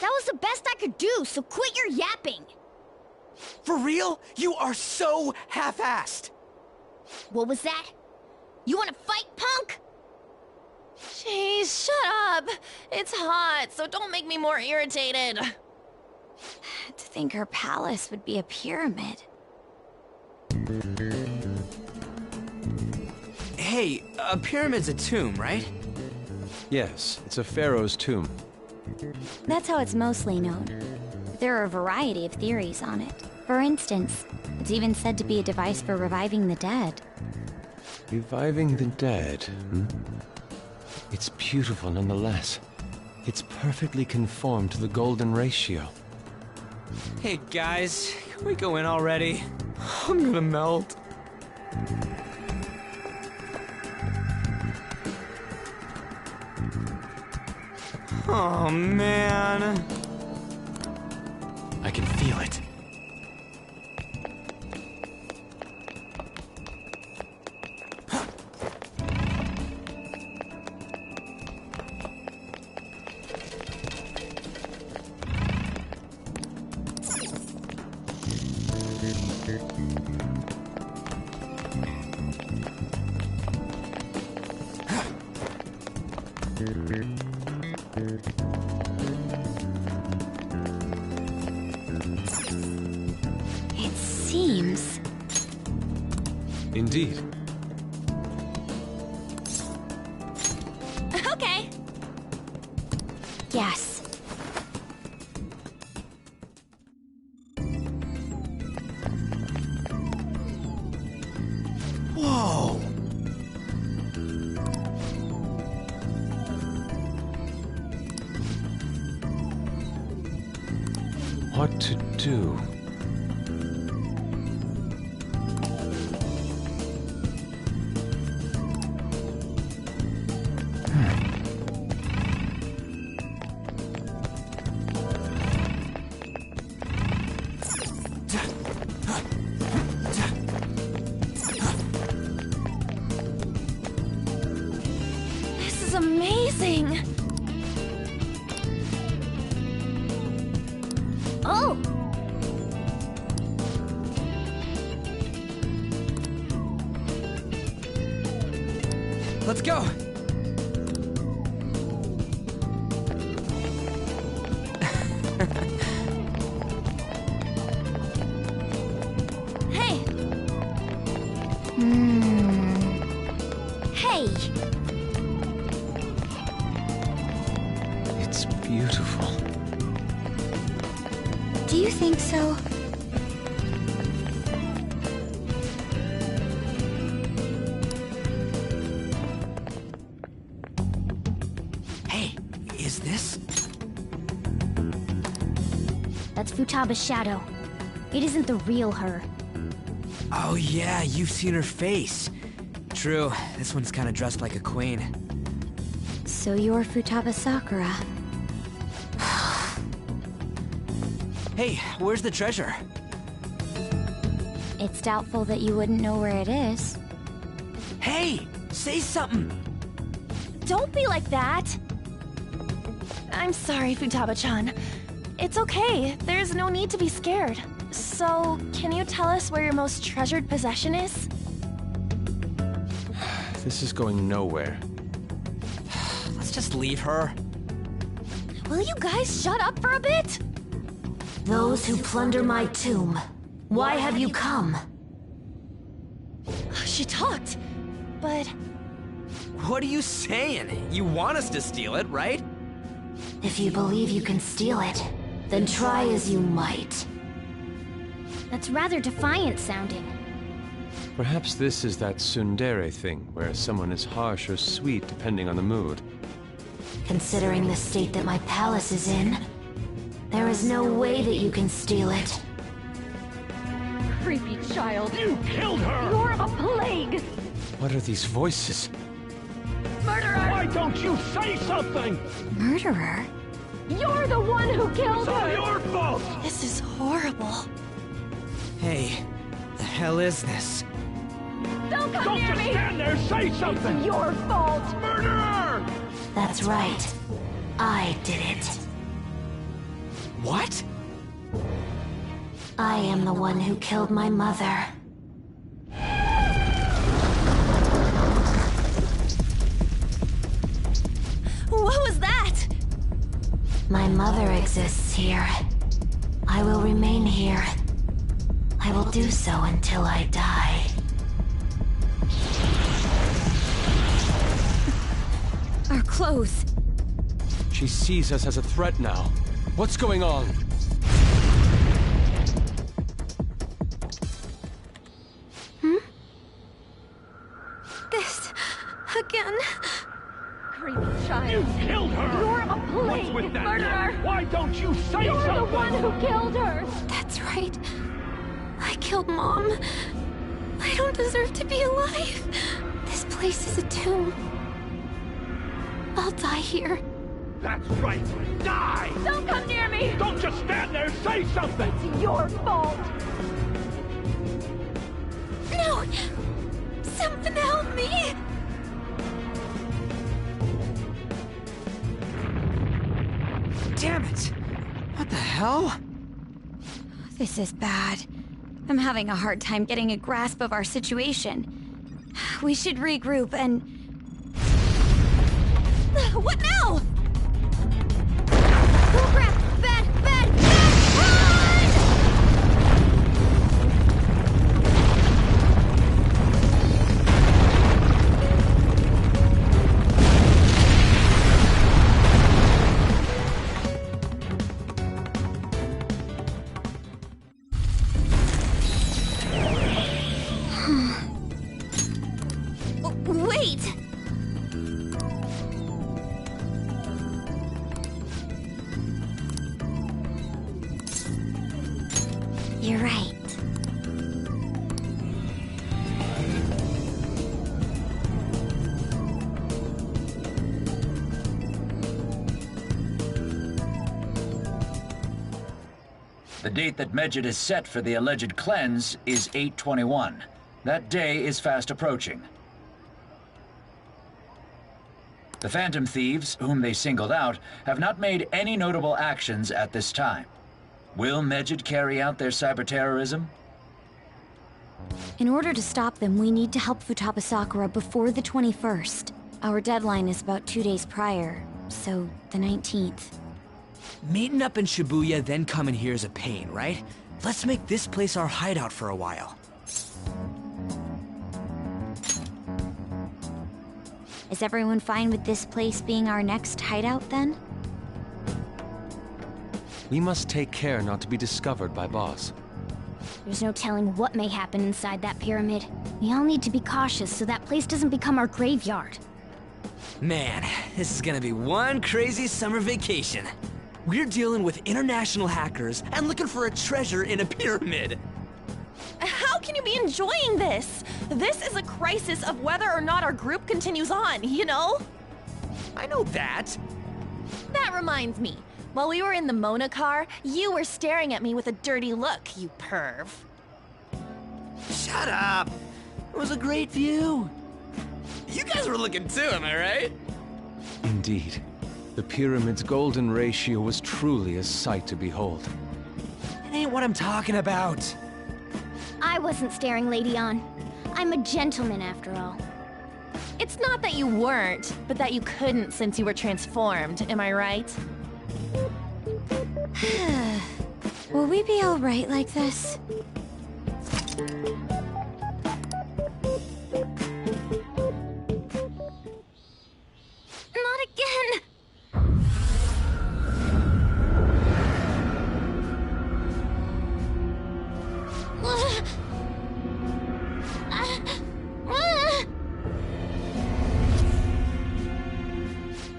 That was the best I could do, so quit your yapping. For real? You are so half-assed. What was that? You wanna fight, punk? Jeez, shut up. It's hot, so don't make me more irritated. To think her palace would be a pyramid. Hey, a pyramid's a tomb, right? Yes, it's a pharaoh's tomb. That's how it's mostly known. There are a variety of theories on it. For instance, it's even said to be a device for reviving the dead. Reviving the dead, hmm? It's beautiful nonetheless. It's perfectly conformed to the golden ratio. Hey guys, can we go in already? I'm gonna melt. Oh man. I can feel it. It seems... Indeed. Okay. Yes. Whoa. What to do? This is amazing. Oh! Let's go. Hey! Hey! It's beautiful. Do you think so? Hey, is this? That's Futaba's shadow. It isn't the real her. Oh yeah, you've seen her face. True, this one's kind of dressed like a queen. So you're Futaba Sakura. Hey, where's the treasure? It's doubtful that you wouldn't know where it is. Hey, say something. Don't be like that. I'm sorry, Futaba-chan. It's okay. There's no need to be scared. So, can you tell us where your most treasured possession is? This is going nowhere. Let's just leave her? Will you guys shut up for a bit? Those who plunder my tomb, why have you come? She talked, but... What are you saying? You want us to steal it, right? If you believe you can steal it, then try as you might. That's rather defiant sounding. Perhaps this is that tsundere thing, where someone is harsh or sweet depending on the mood. Considering the state that my palace is in, there is no way that you can steal it. Creepy child. You killed her! You're a plague! What are these voices? Murderer! Why don't you say something? Murderer? You're the one who killed It's all her! your fault! This is horrible. Hey, the hell is this? Don't come Don't near just me! stand there, say something! It's your fault! Murderer! That's right. I did it. What? I am the one who killed my mother. What was that? My mother exists here. I will remain here. I will do so until I die. Our clothes. She sees us as a threat now. What's going on? This... again. Creepy child. You killed her! You're a plague! What's with that? Murderer! Why don't you say You're something? the one who killed her! That's right. I killed Mom. I don't deserve to be alive. This place is a tomb. I'll die here. That's right. Die! Don't come near me! Don't just stand there, say something! It's your fault! No! Something help me! Damn it! What the hell? This is bad. I'm having a hard time getting a grasp of our situation. We should regroup and... What now? Oh crap! Bad! Bad! Bad! Wait! You're right. The date that Medjed is set for the alleged cleanse is 8/21. That day is fast approaching. The Phantom Thieves, whom they singled out, have not made any notable actions at this time. Will Medjed carry out their cyber-terrorism? In order to stop them, we need to help Futaba Sakura before the 21st. Our deadline is about 2 days prior, so the 19th. Meeting up in Shibuya, then coming here is a pain, right? Let's make this place our hideout for a while. Is everyone fine with this place being our next hideout, then? We must take care not to be discovered by Boss. There's no telling what may happen inside that pyramid. We all need to be cautious so that place doesn't become our graveyard. Man, this is gonna be one crazy summer vacation. We're dealing with international hackers and looking for a treasure in a pyramid. How can you be enjoying this? This is a crisis of whether or not our group continues on, you know? I know that. That reminds me. While we were in the Mona car, you were staring at me with a dirty look, you perv. Shut up! It was a great view. You guys were looking too, am I right? Indeed. The pyramid's golden ratio was truly a sight to behold. That ain't what I'm talking about. I wasn't staring Lady On. I'm a gentleman after all. It's not that you weren't, but that you couldn't since you were transformed, am I right? Will we be alright like this? Not again!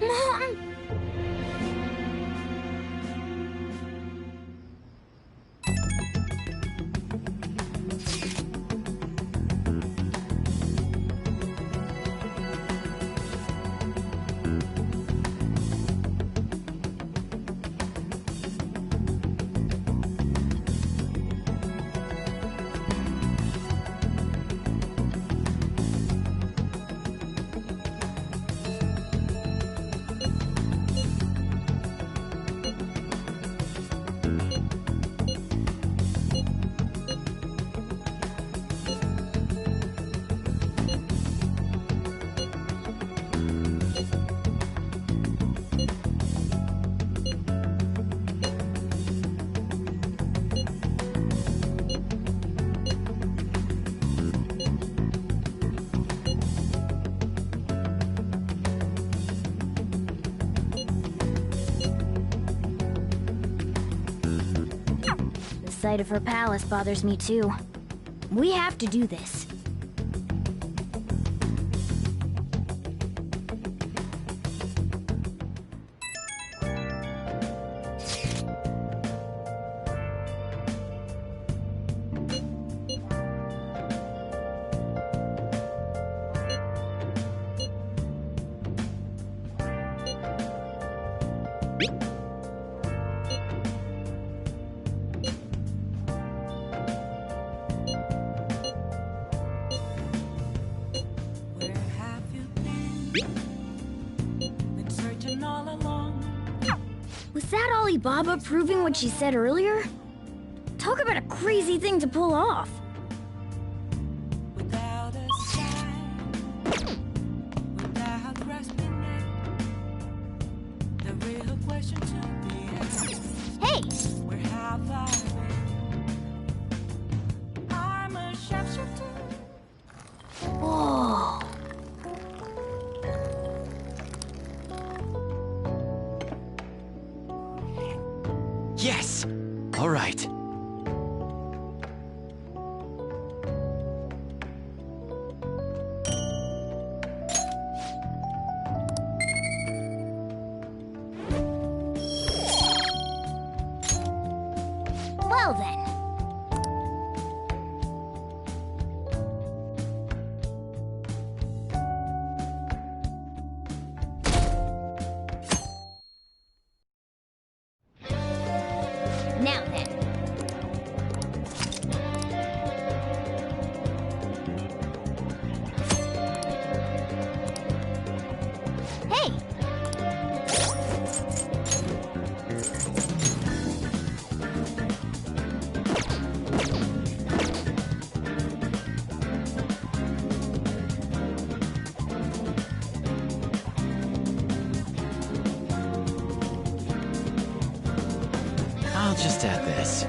Mom! The sight of her palace bothers me too. We have to do this. Where have you been searching all along? Was that Alibaba proving what she said earlier? Talk about a crazy thing to pull off. Without a sign, without grasping it, the real question to be asked. Hey! Where have I been? I'm a sharpshooter. Whoa. Yes! All right. Well then. Now then. Hey! I'll just add this.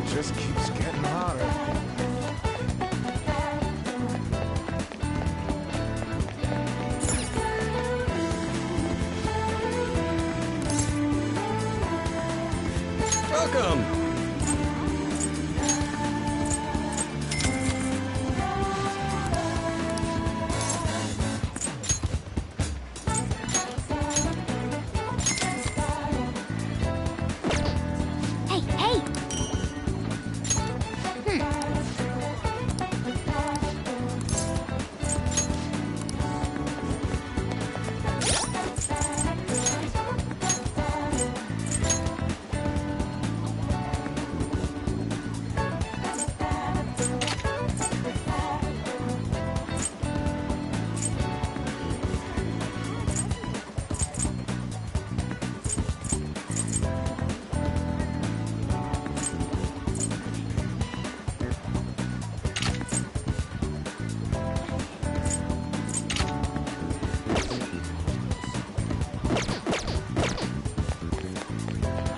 Just keeps getting hotter. Welcome! Hey, hey!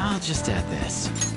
I'll just add this.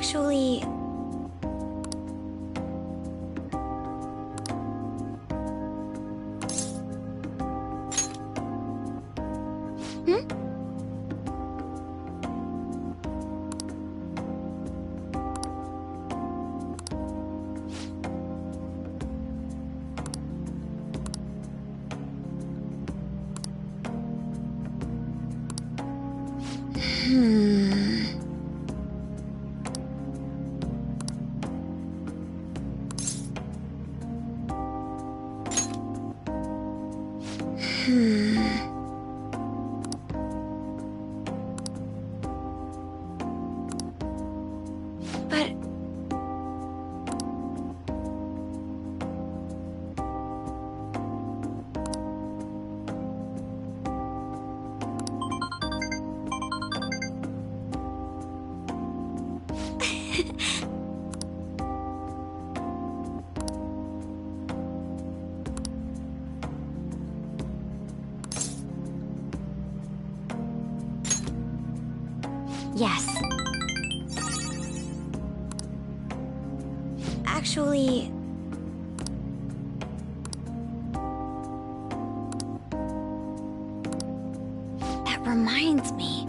Actually... But... Yes. Actually... That reminds me.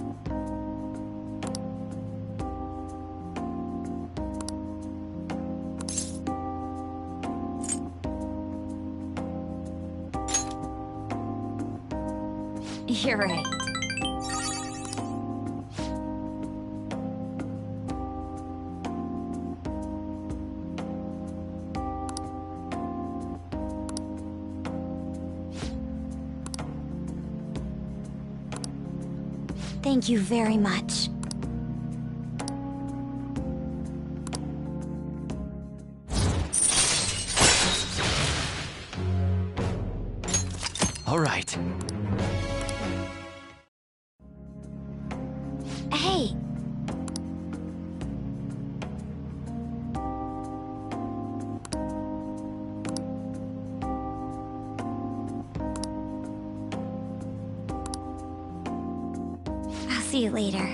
You're right. Thank you very much. All right. Hey! I'll see you later.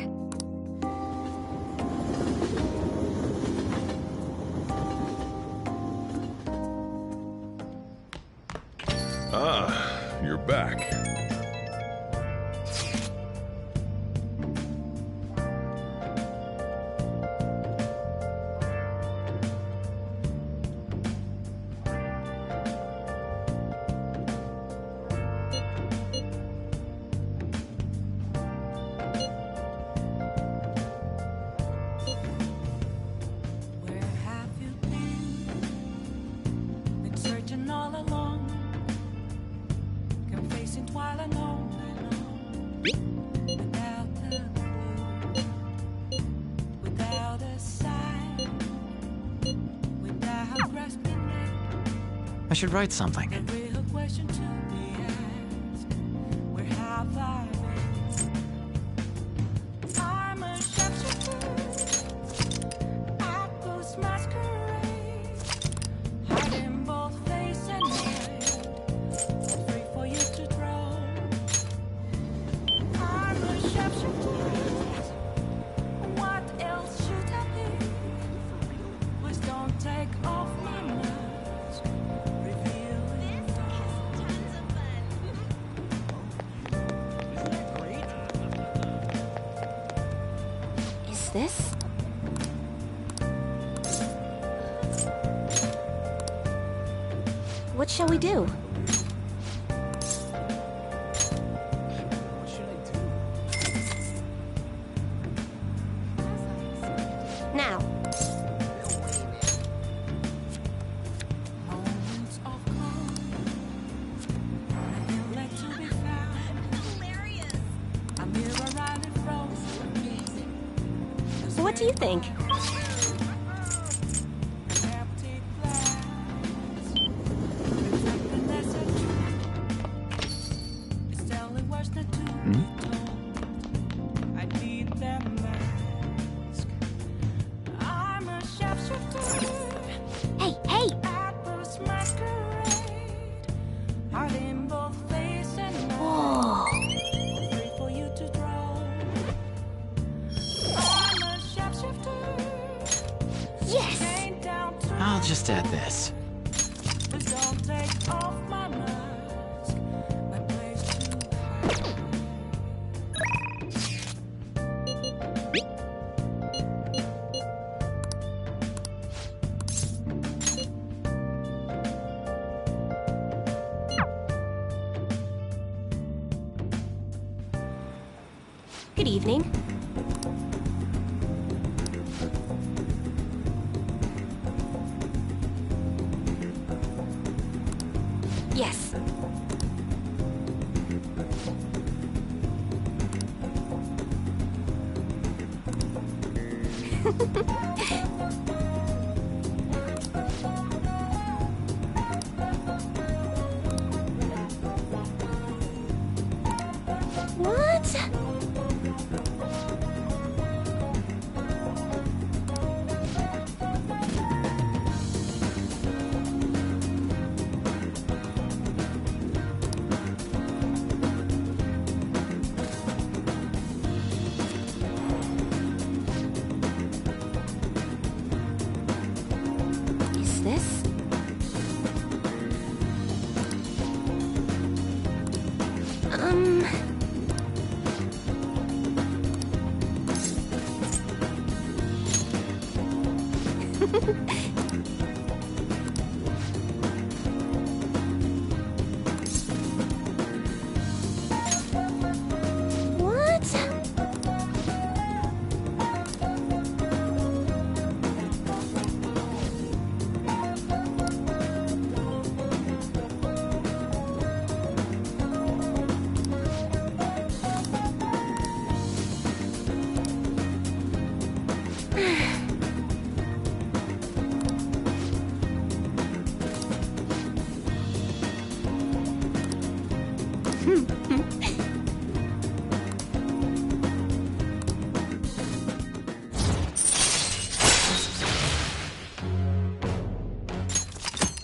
Ah, you're back. Where have you been? Been searching all along, confessing while alone, without a clue, without a sign, without grasping it. I should write something. The real question to be asked: where have I been? I'm a shapeshifter. Apples masquerade, hiding both face and mind, all free for you to draw. I'm a shapeshifter. What else should I be? Please don't take off my mask. Reveal it all. Is this? What shall we do? Now. Moments of calm, nothing left to be found. A mirror right in front of me. What do you think? Empty glass, reflecting message. It's telling words not to be told. I need that mask. I'm a shapeshifter. Hey, hey! Apples masquerade, hiding both face and Whoa. mind, free for you to draw. I'm a shapeshifter. just add this. Please don't take off my mask. My place to Good evening. Yes. What? Is this? What?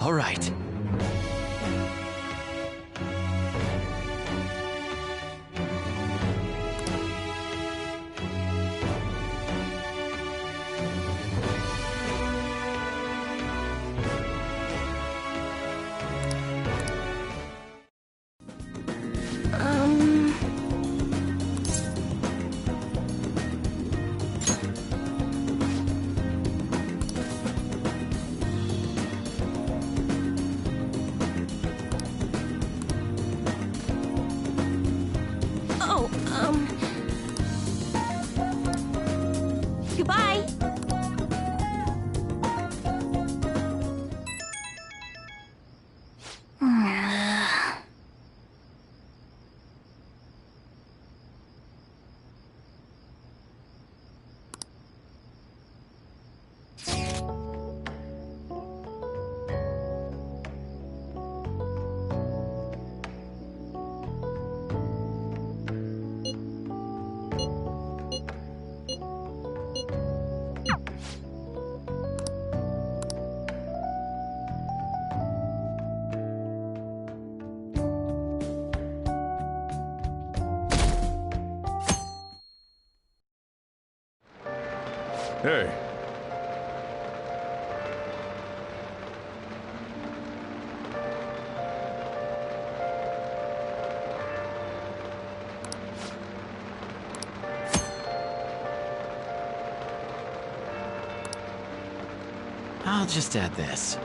All right. Oh, goodbye. Hey. I'll just add this.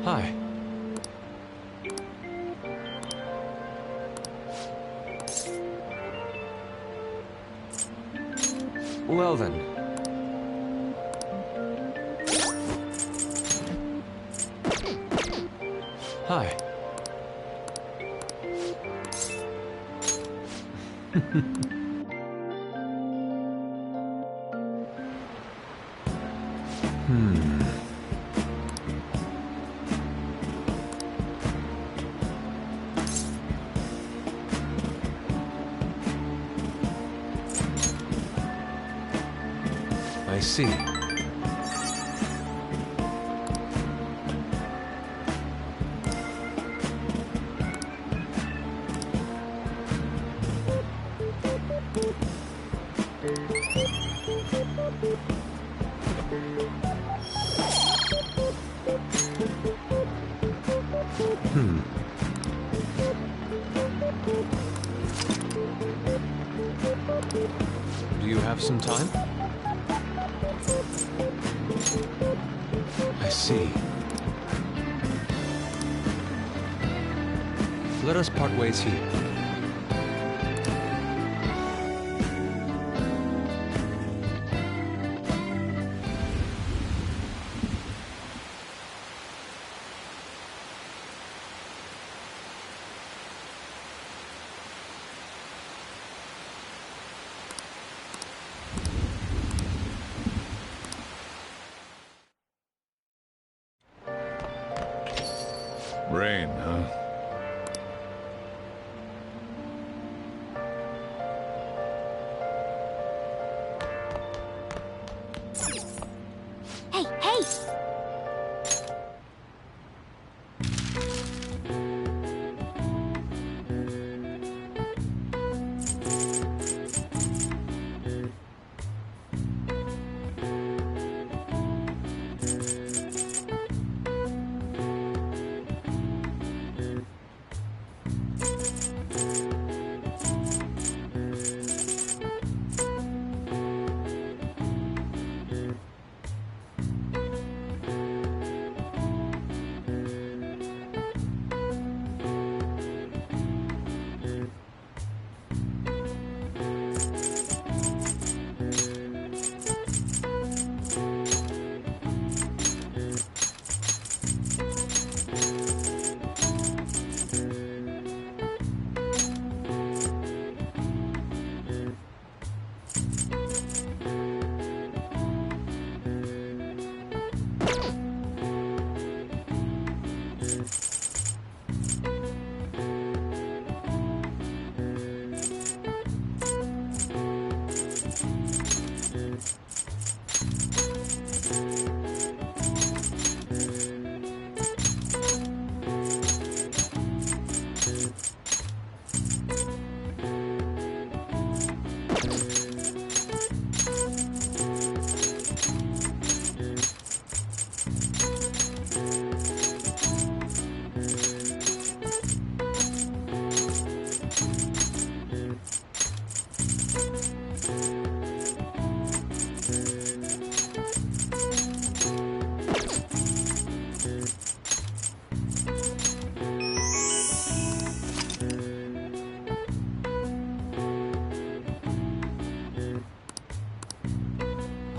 Hi. Well then. Hi. I see. Do you have some time? I see. Let us part ways here. Rain, huh? Hey, hey!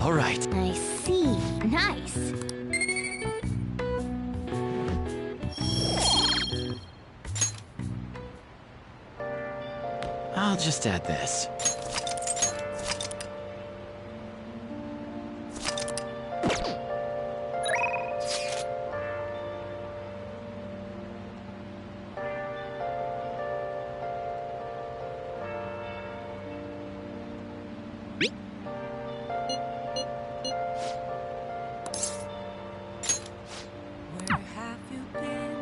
All right. I see. Nice. I'll just add this. Where have you been?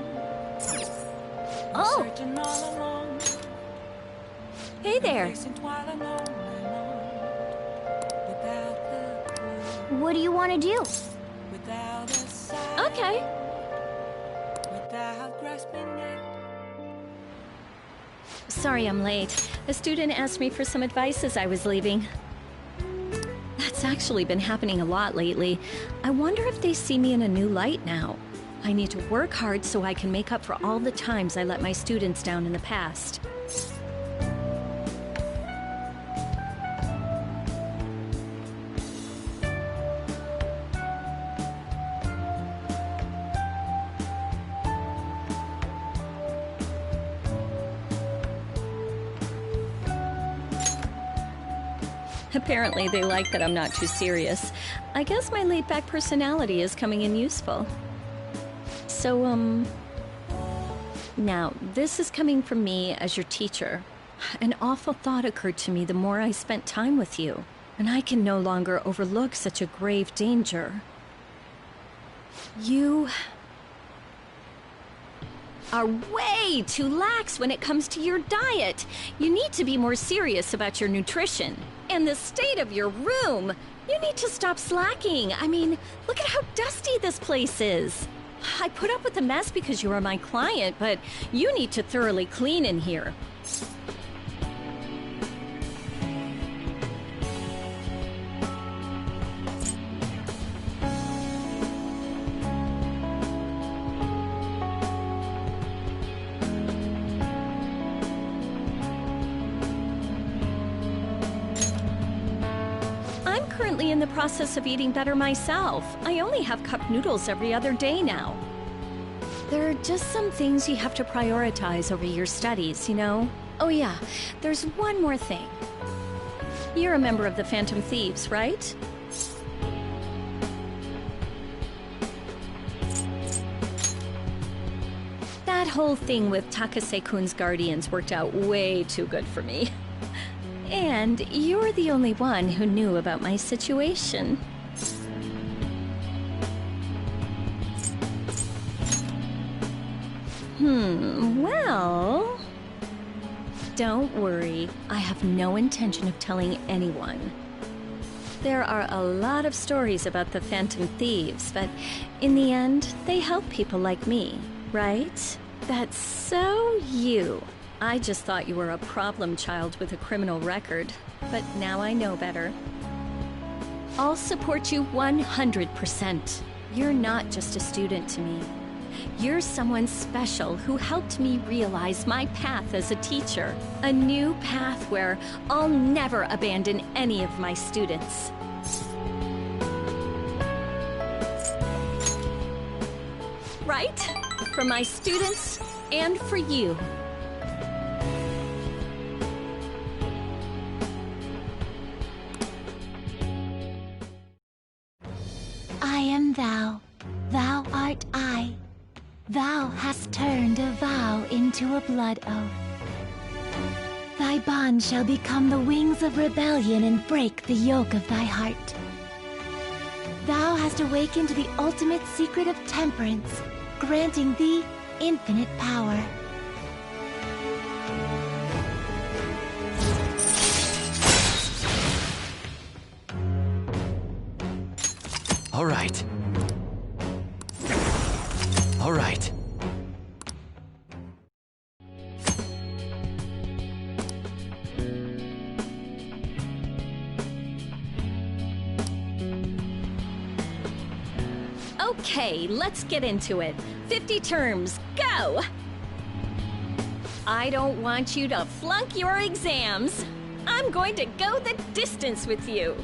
Oh! Searching all along. Hey there. Racing while alone and on. Without the clue, What do you want to do? without a sign. Okay. Without grasping it. Sorry I'm late. A student asked me for some advice as I was leaving. That's actually been happening a lot lately. I wonder if they see me in a new light now. I need to work hard so I can make up for all the times I let my students down in the past. Apparently they like that I'm not too serious. I guess my laid-back personality is coming in useful. So, now, this is coming from me as your teacher. An awful thought occurred to me the more I spent time with you. and I can no longer overlook such a grave danger. You are way too lax when it comes to your diet. You need to be more serious about your nutrition. And the state of your room. You need to stop slacking. I mean, look at how dusty this place is. I put up with the mess because you are my client, but you need to thoroughly clean in here. In the process of eating better myself. I only have cup noodles every other day now. There are just some things you have to prioritize over your studies, you know? Oh yeah, there's one more thing. You're a member of the Phantom Thieves, right? That whole thing with Takase-kun's guardians worked out way too good for me. And you're the only one who knew about my situation. Well... Don't worry, I have no intention of telling anyone. There are a lot of stories about the Phantom Thieves, but in the end, they help people like me, right? That's so you. I just thought you were a problem child with a criminal record, but now I know better. I'll support you 100%. You're not just a student to me. You're someone special who helped me realize my path as a teacher. A new path where I'll never abandon any of my students. Right? For my students and for you. I am thou, thou art I. Thou hast turned a vow into a blood oath. Thy bond shall become the wings of rebellion and break the yoke of thy heart. Thou hast awakened the ultimate secret of temperance, granting thee infinite power. All right. All right. Okay, let's get into it. 50 terms, go! I don't want you to flunk your exams. I'm going to go the distance with you.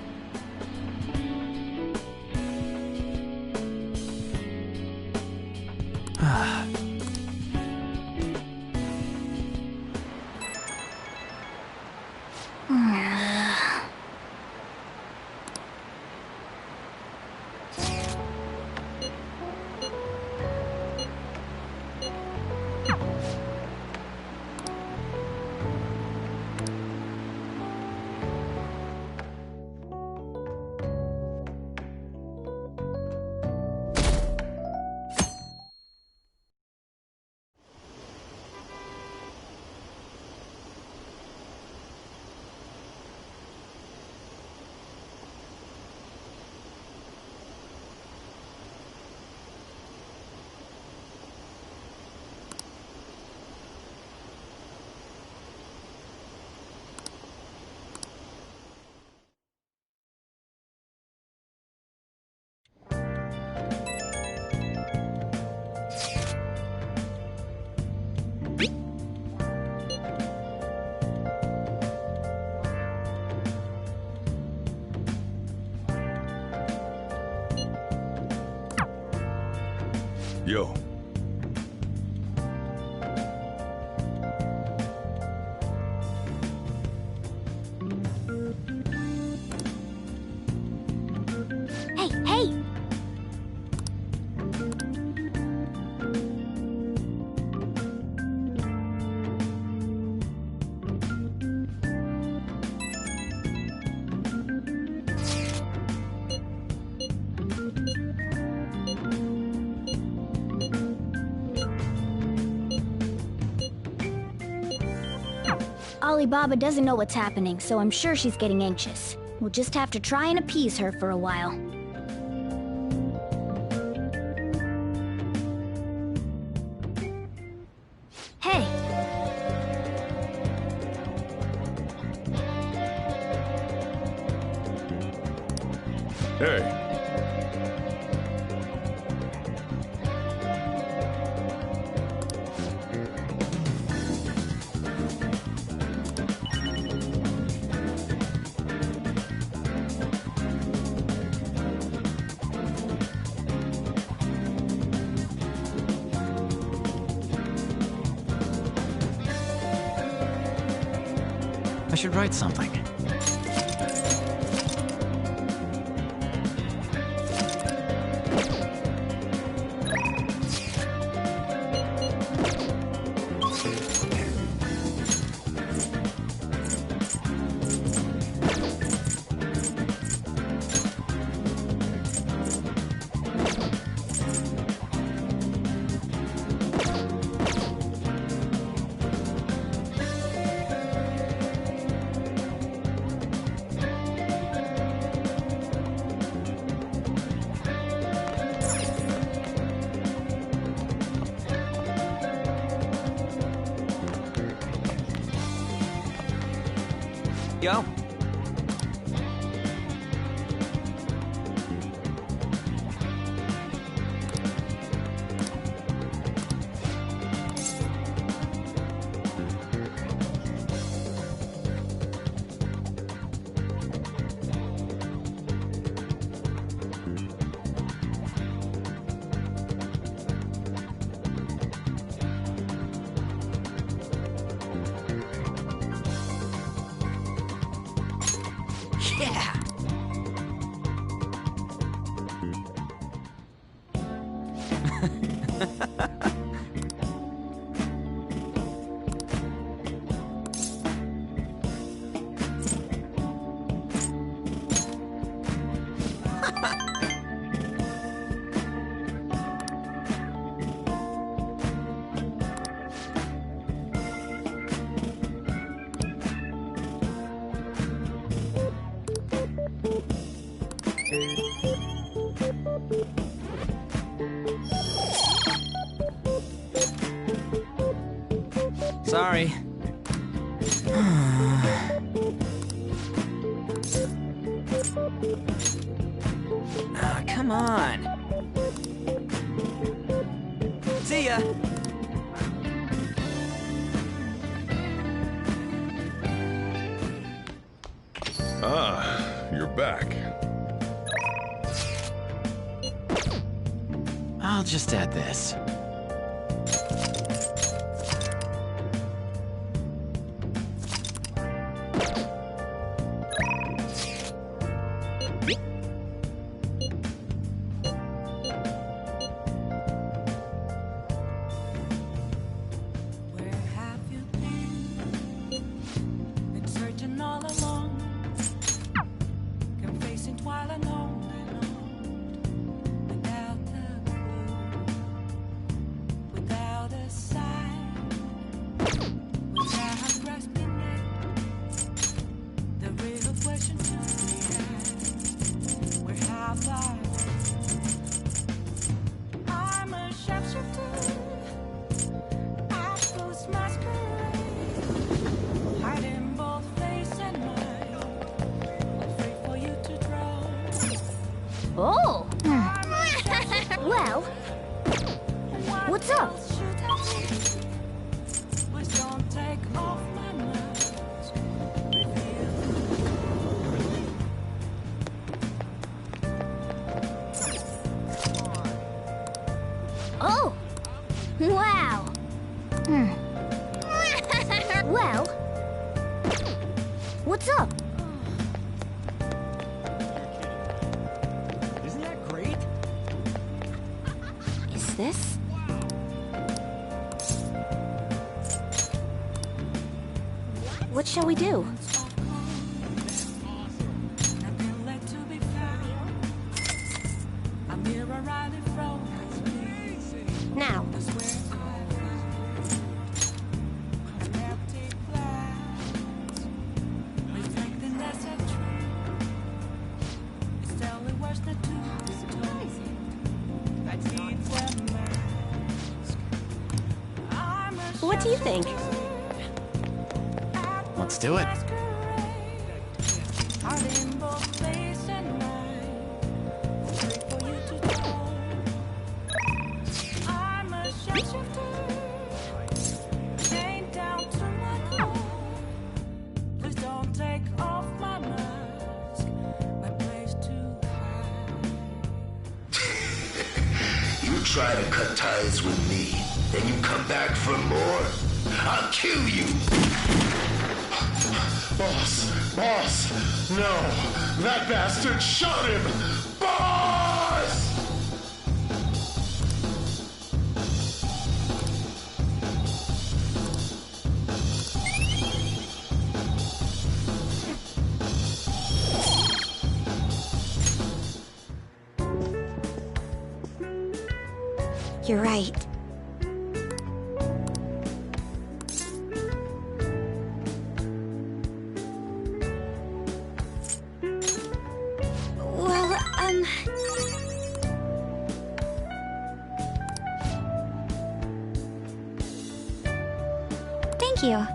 Yo. Hey, hey! Alibaba doesn't know what's happening, so I'm sure she's getting anxious. We'll just have to try and appease her for a while. Hey! Hey. I should write something. Yo. Yeah! Sorry. Come on. See ya. Ah, you're back. I'll just add this. Oh! Well, what's up? Oh! Wow! Well, what's up? Isn't that great? Is this? What shall we do? Now. do you think? Let's do it. Try to cut ties with me, and you come back for more, I'll kill you! Boss! No! That bastard shot him! Boss! You're right. Well, thank you.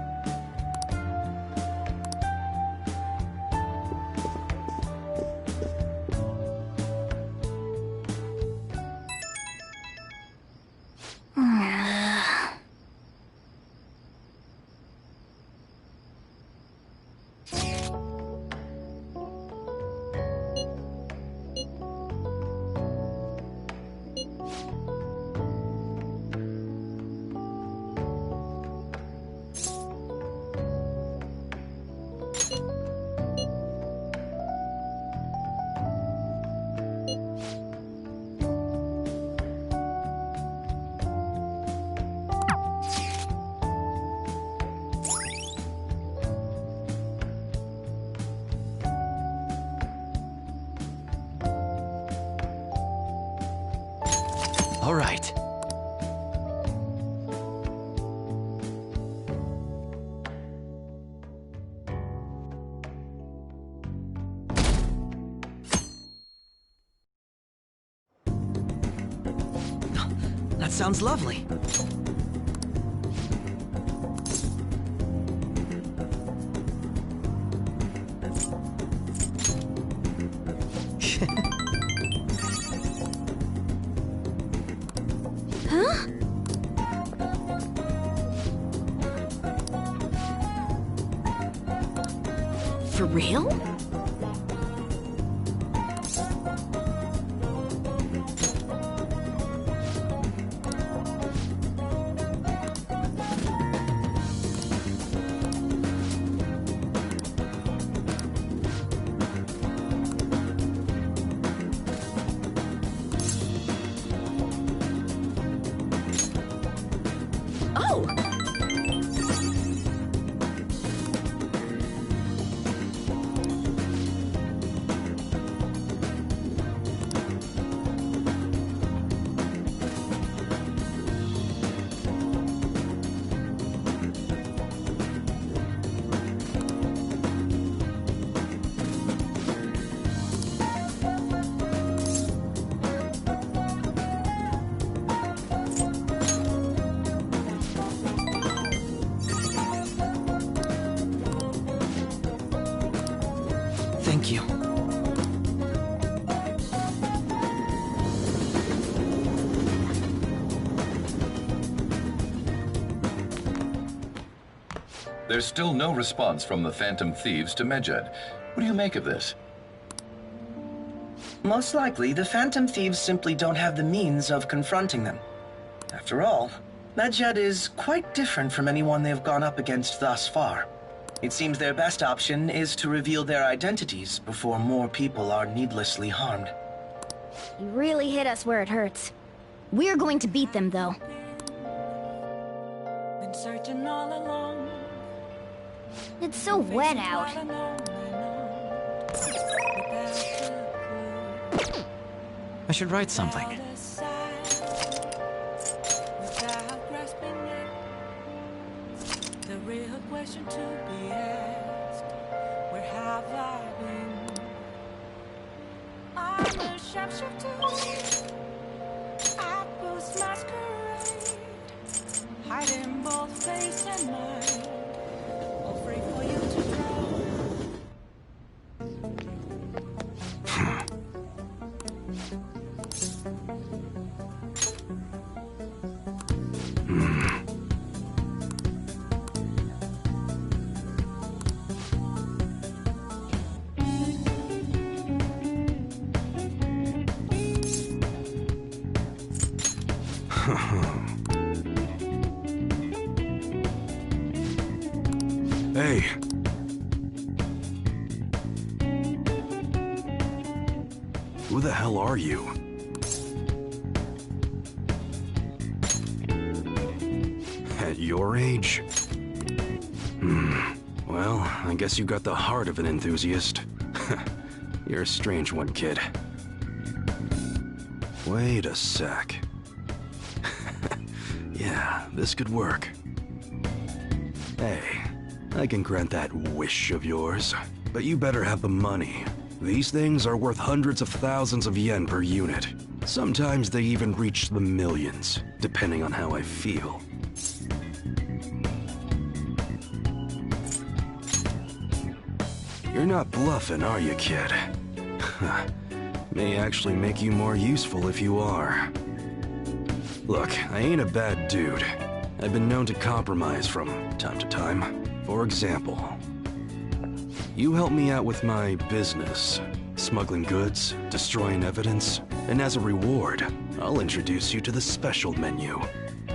All right. That sounds lovely. Huh? For real? Oh! Thank you. There's still no response from the Phantom Thieves to Medjed. What do you make of this? Most likely, the Phantom Thieves simply don't have the means of confronting them. After all, Medjed is quite different from anyone they've gone up against thus far. It seems their best option is to reveal their identities before more people are needlessly harmed. You really hit us where it hurts. We're going to beat them, though. Been searching all along. It's so wet out. I should write something. The real question to be asked, where have I been? I'm a shapeshifter, I post masquerade. hiding both face and mind, all free for you to draw. Hey. Who the hell are you? At your age? Well, I guess you got the heart of an enthusiast. You're a strange one, kid. Wait a sec. Yeah, this could work. Hey, I can grant that wish of yours, but you better have the money. These things are worth hundreds of thousands of yen per unit. Sometimes they even reach the millions, depending on how I feel. You're not bluffing, are you, kid? May actually make you more useful if you are. Look, I ain't a bad dude. I've been known to compromise from time to time. For example, you help me out with my business, smuggling goods, destroying evidence, and as a reward, I'll introduce you to the special menu,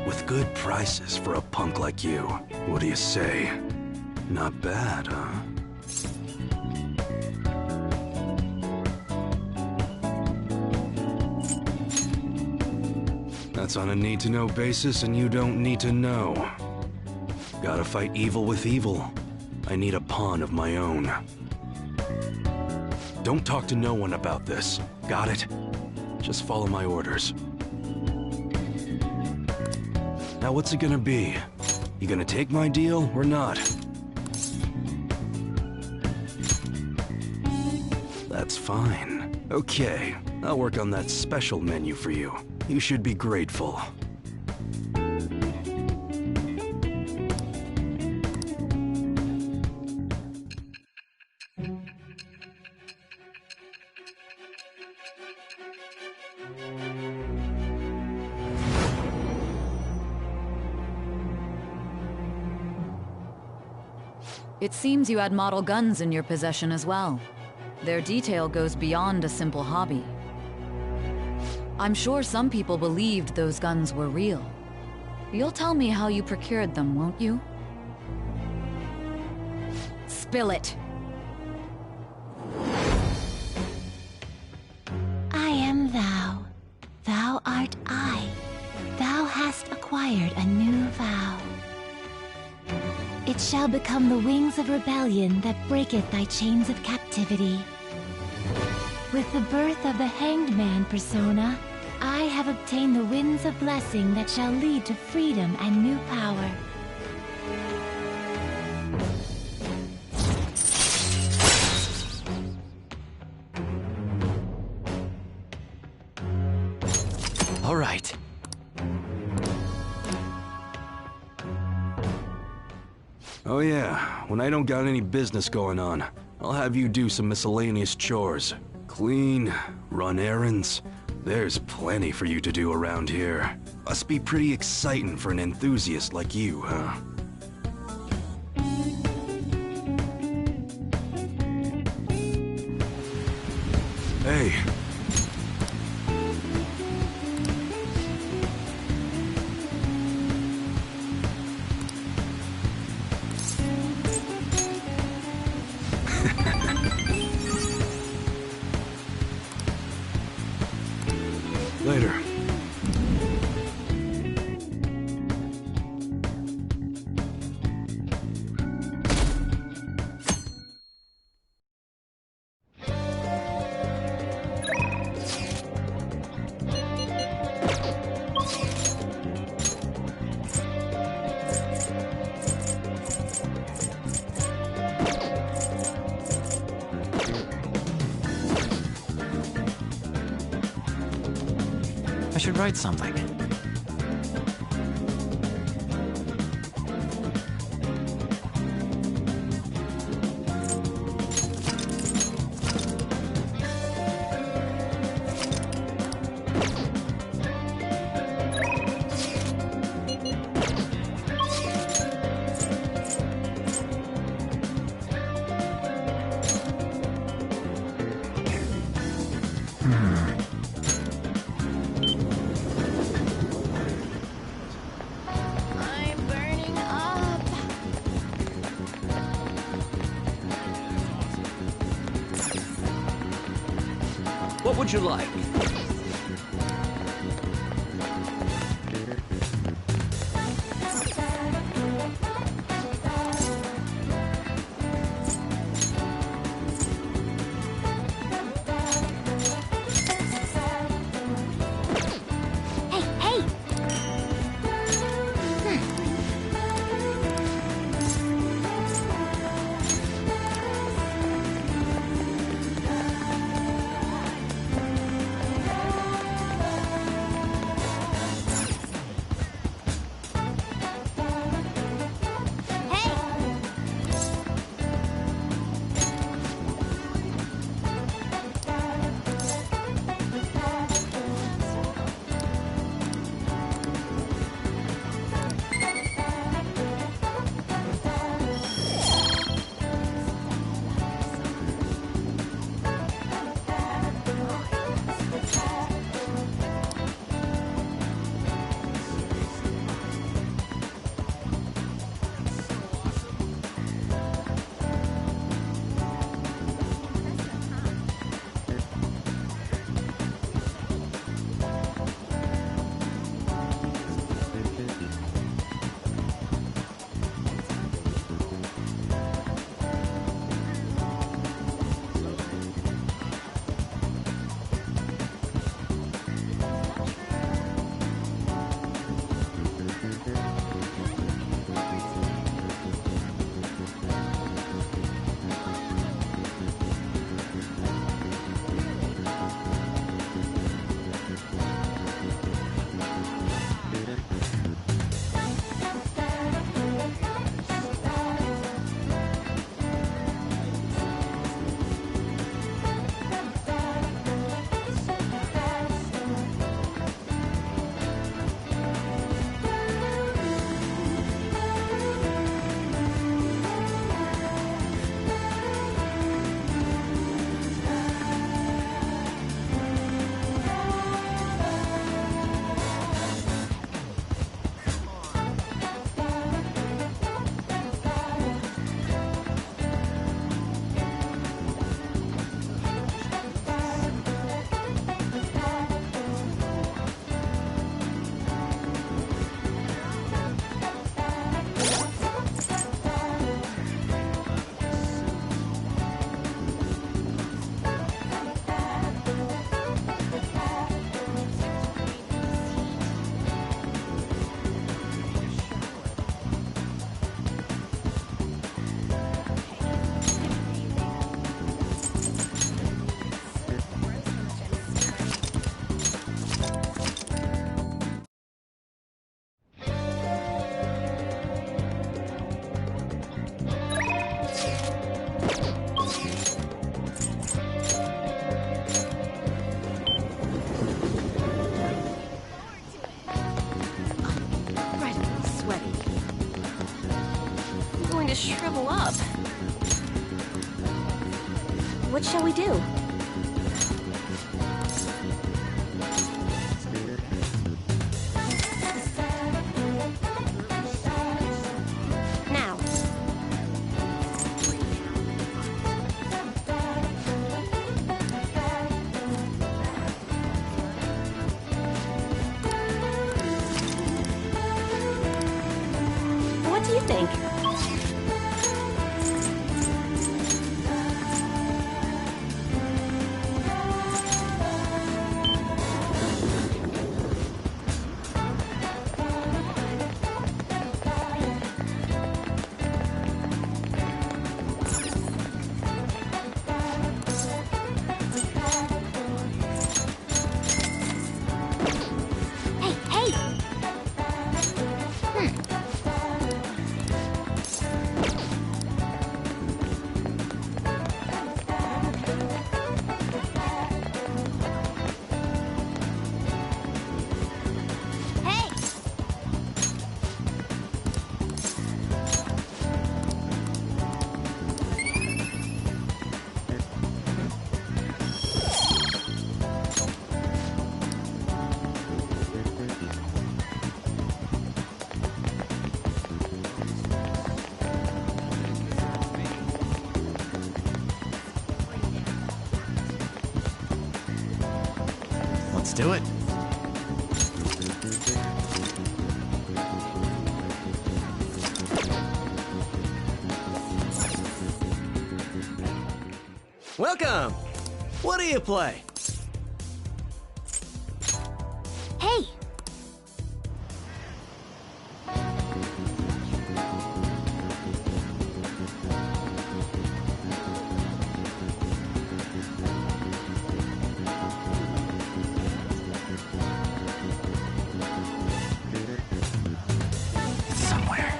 with good prices for a punk like you. What do you say? Not bad, huh? That's on a need-to-know basis, and you don't need to know. Gotta fight evil with evil. I need a pawn of my own. Don't talk to no one about this. Got it? Just follow my orders. Now what's it gonna be? You gonna take my deal or not? That's fine. Okay, I'll work on that special menu for you. You should be grateful. It seems you had model guns in your possession as well. Their detail goes beyond a simple hobby. I'm sure some people believed those guns were real. You'll tell me how you procured them, won't you? Spill it! I am thou. Thou art I. Thou hast acquired a new vow. It shall become the wings of rebellion that breaketh thy chains of captivity. With the birth of the Hanged Man persona, I have obtained the winds of blessing that shall lead to freedom and new power. All right. Oh yeah, when I don't got any business going on, I'll have you do some miscellaneous chores. Clean, run errands. There's plenty for you to do around here. Must be pretty exciting for an enthusiast like you, huh? Hey. Later. I should write something. What would you like? shrivel up. What shall we do? Now. What do you think? Let's do it. Welcome! What do you play? Hey! Somewhere.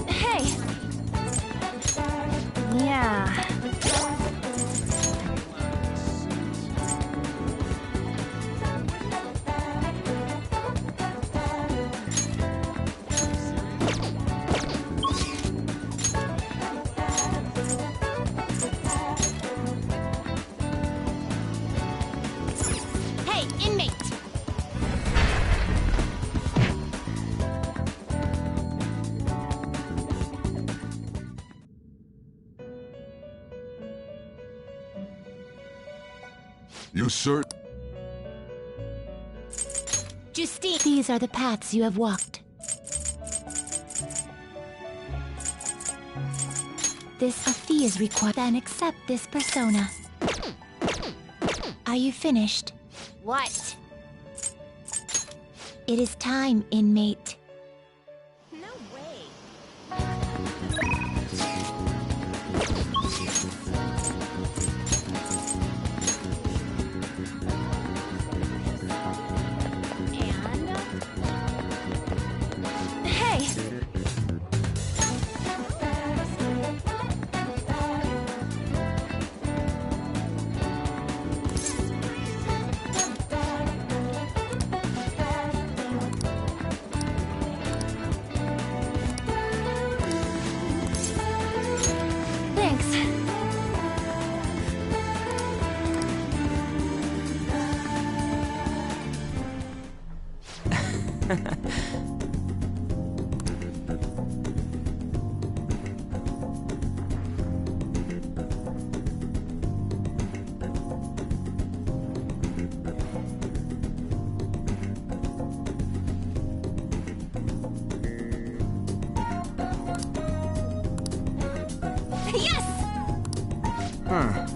Hey! Yeah. Hey, inmate! You cert? Justine. These are the paths you have walked. A fee is required. Then accept this persona. Are you finished? What? It is time, inmate. No way. Hey! Thanks. Yes! Huh.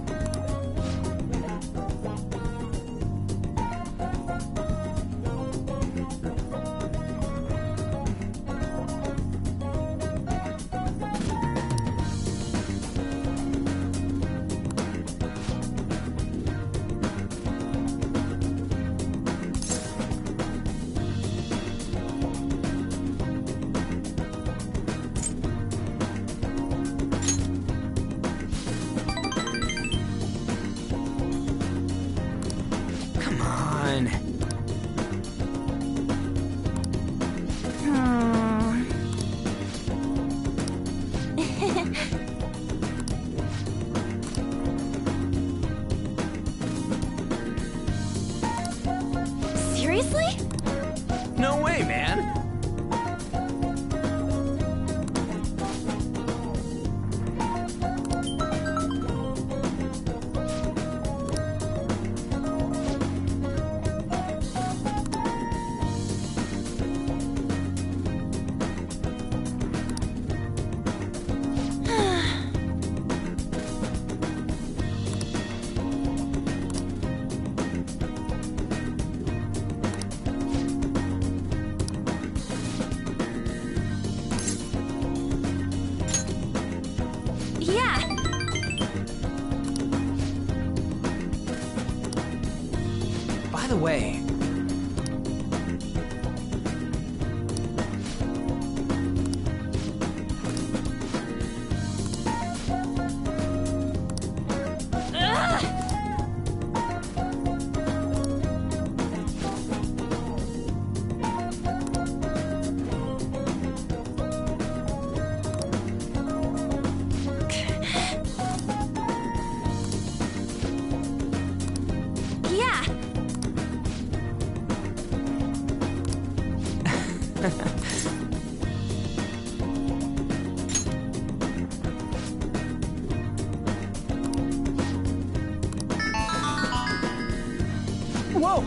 Whoa!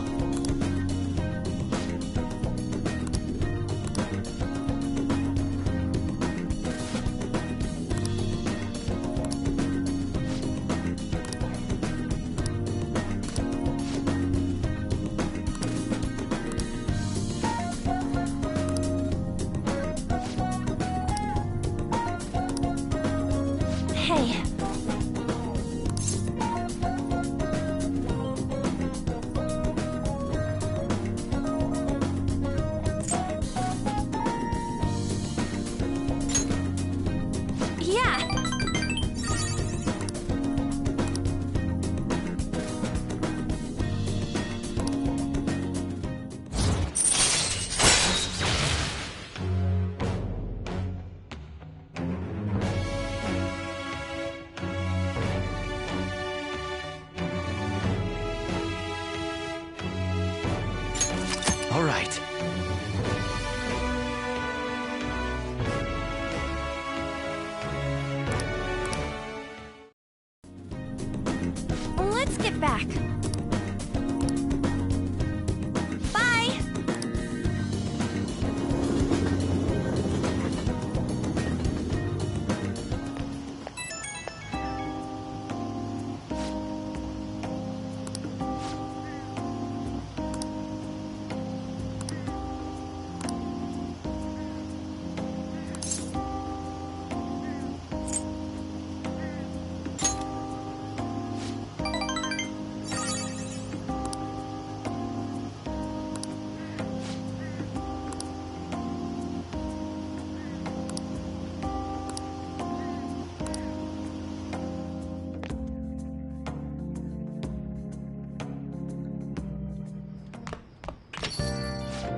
Hey. Yeah. All right. Let's get back. Bye.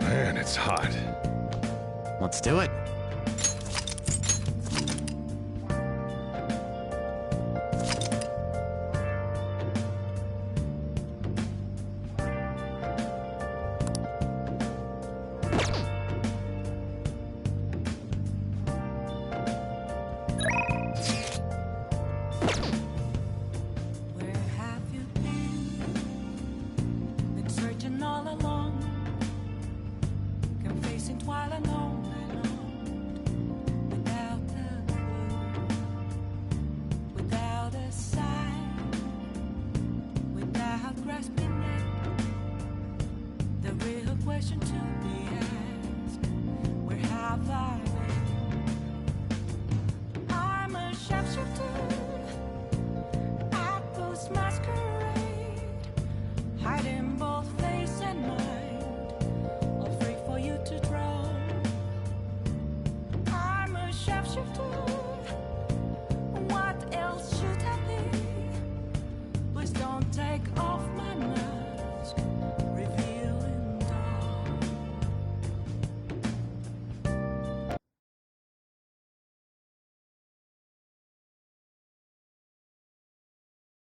Man, it's hot. Let's do it. Where have you been? Been searching all along, confessing while alone and on, without a clue, without a sign, without grasping it. The real question to be asked: where have I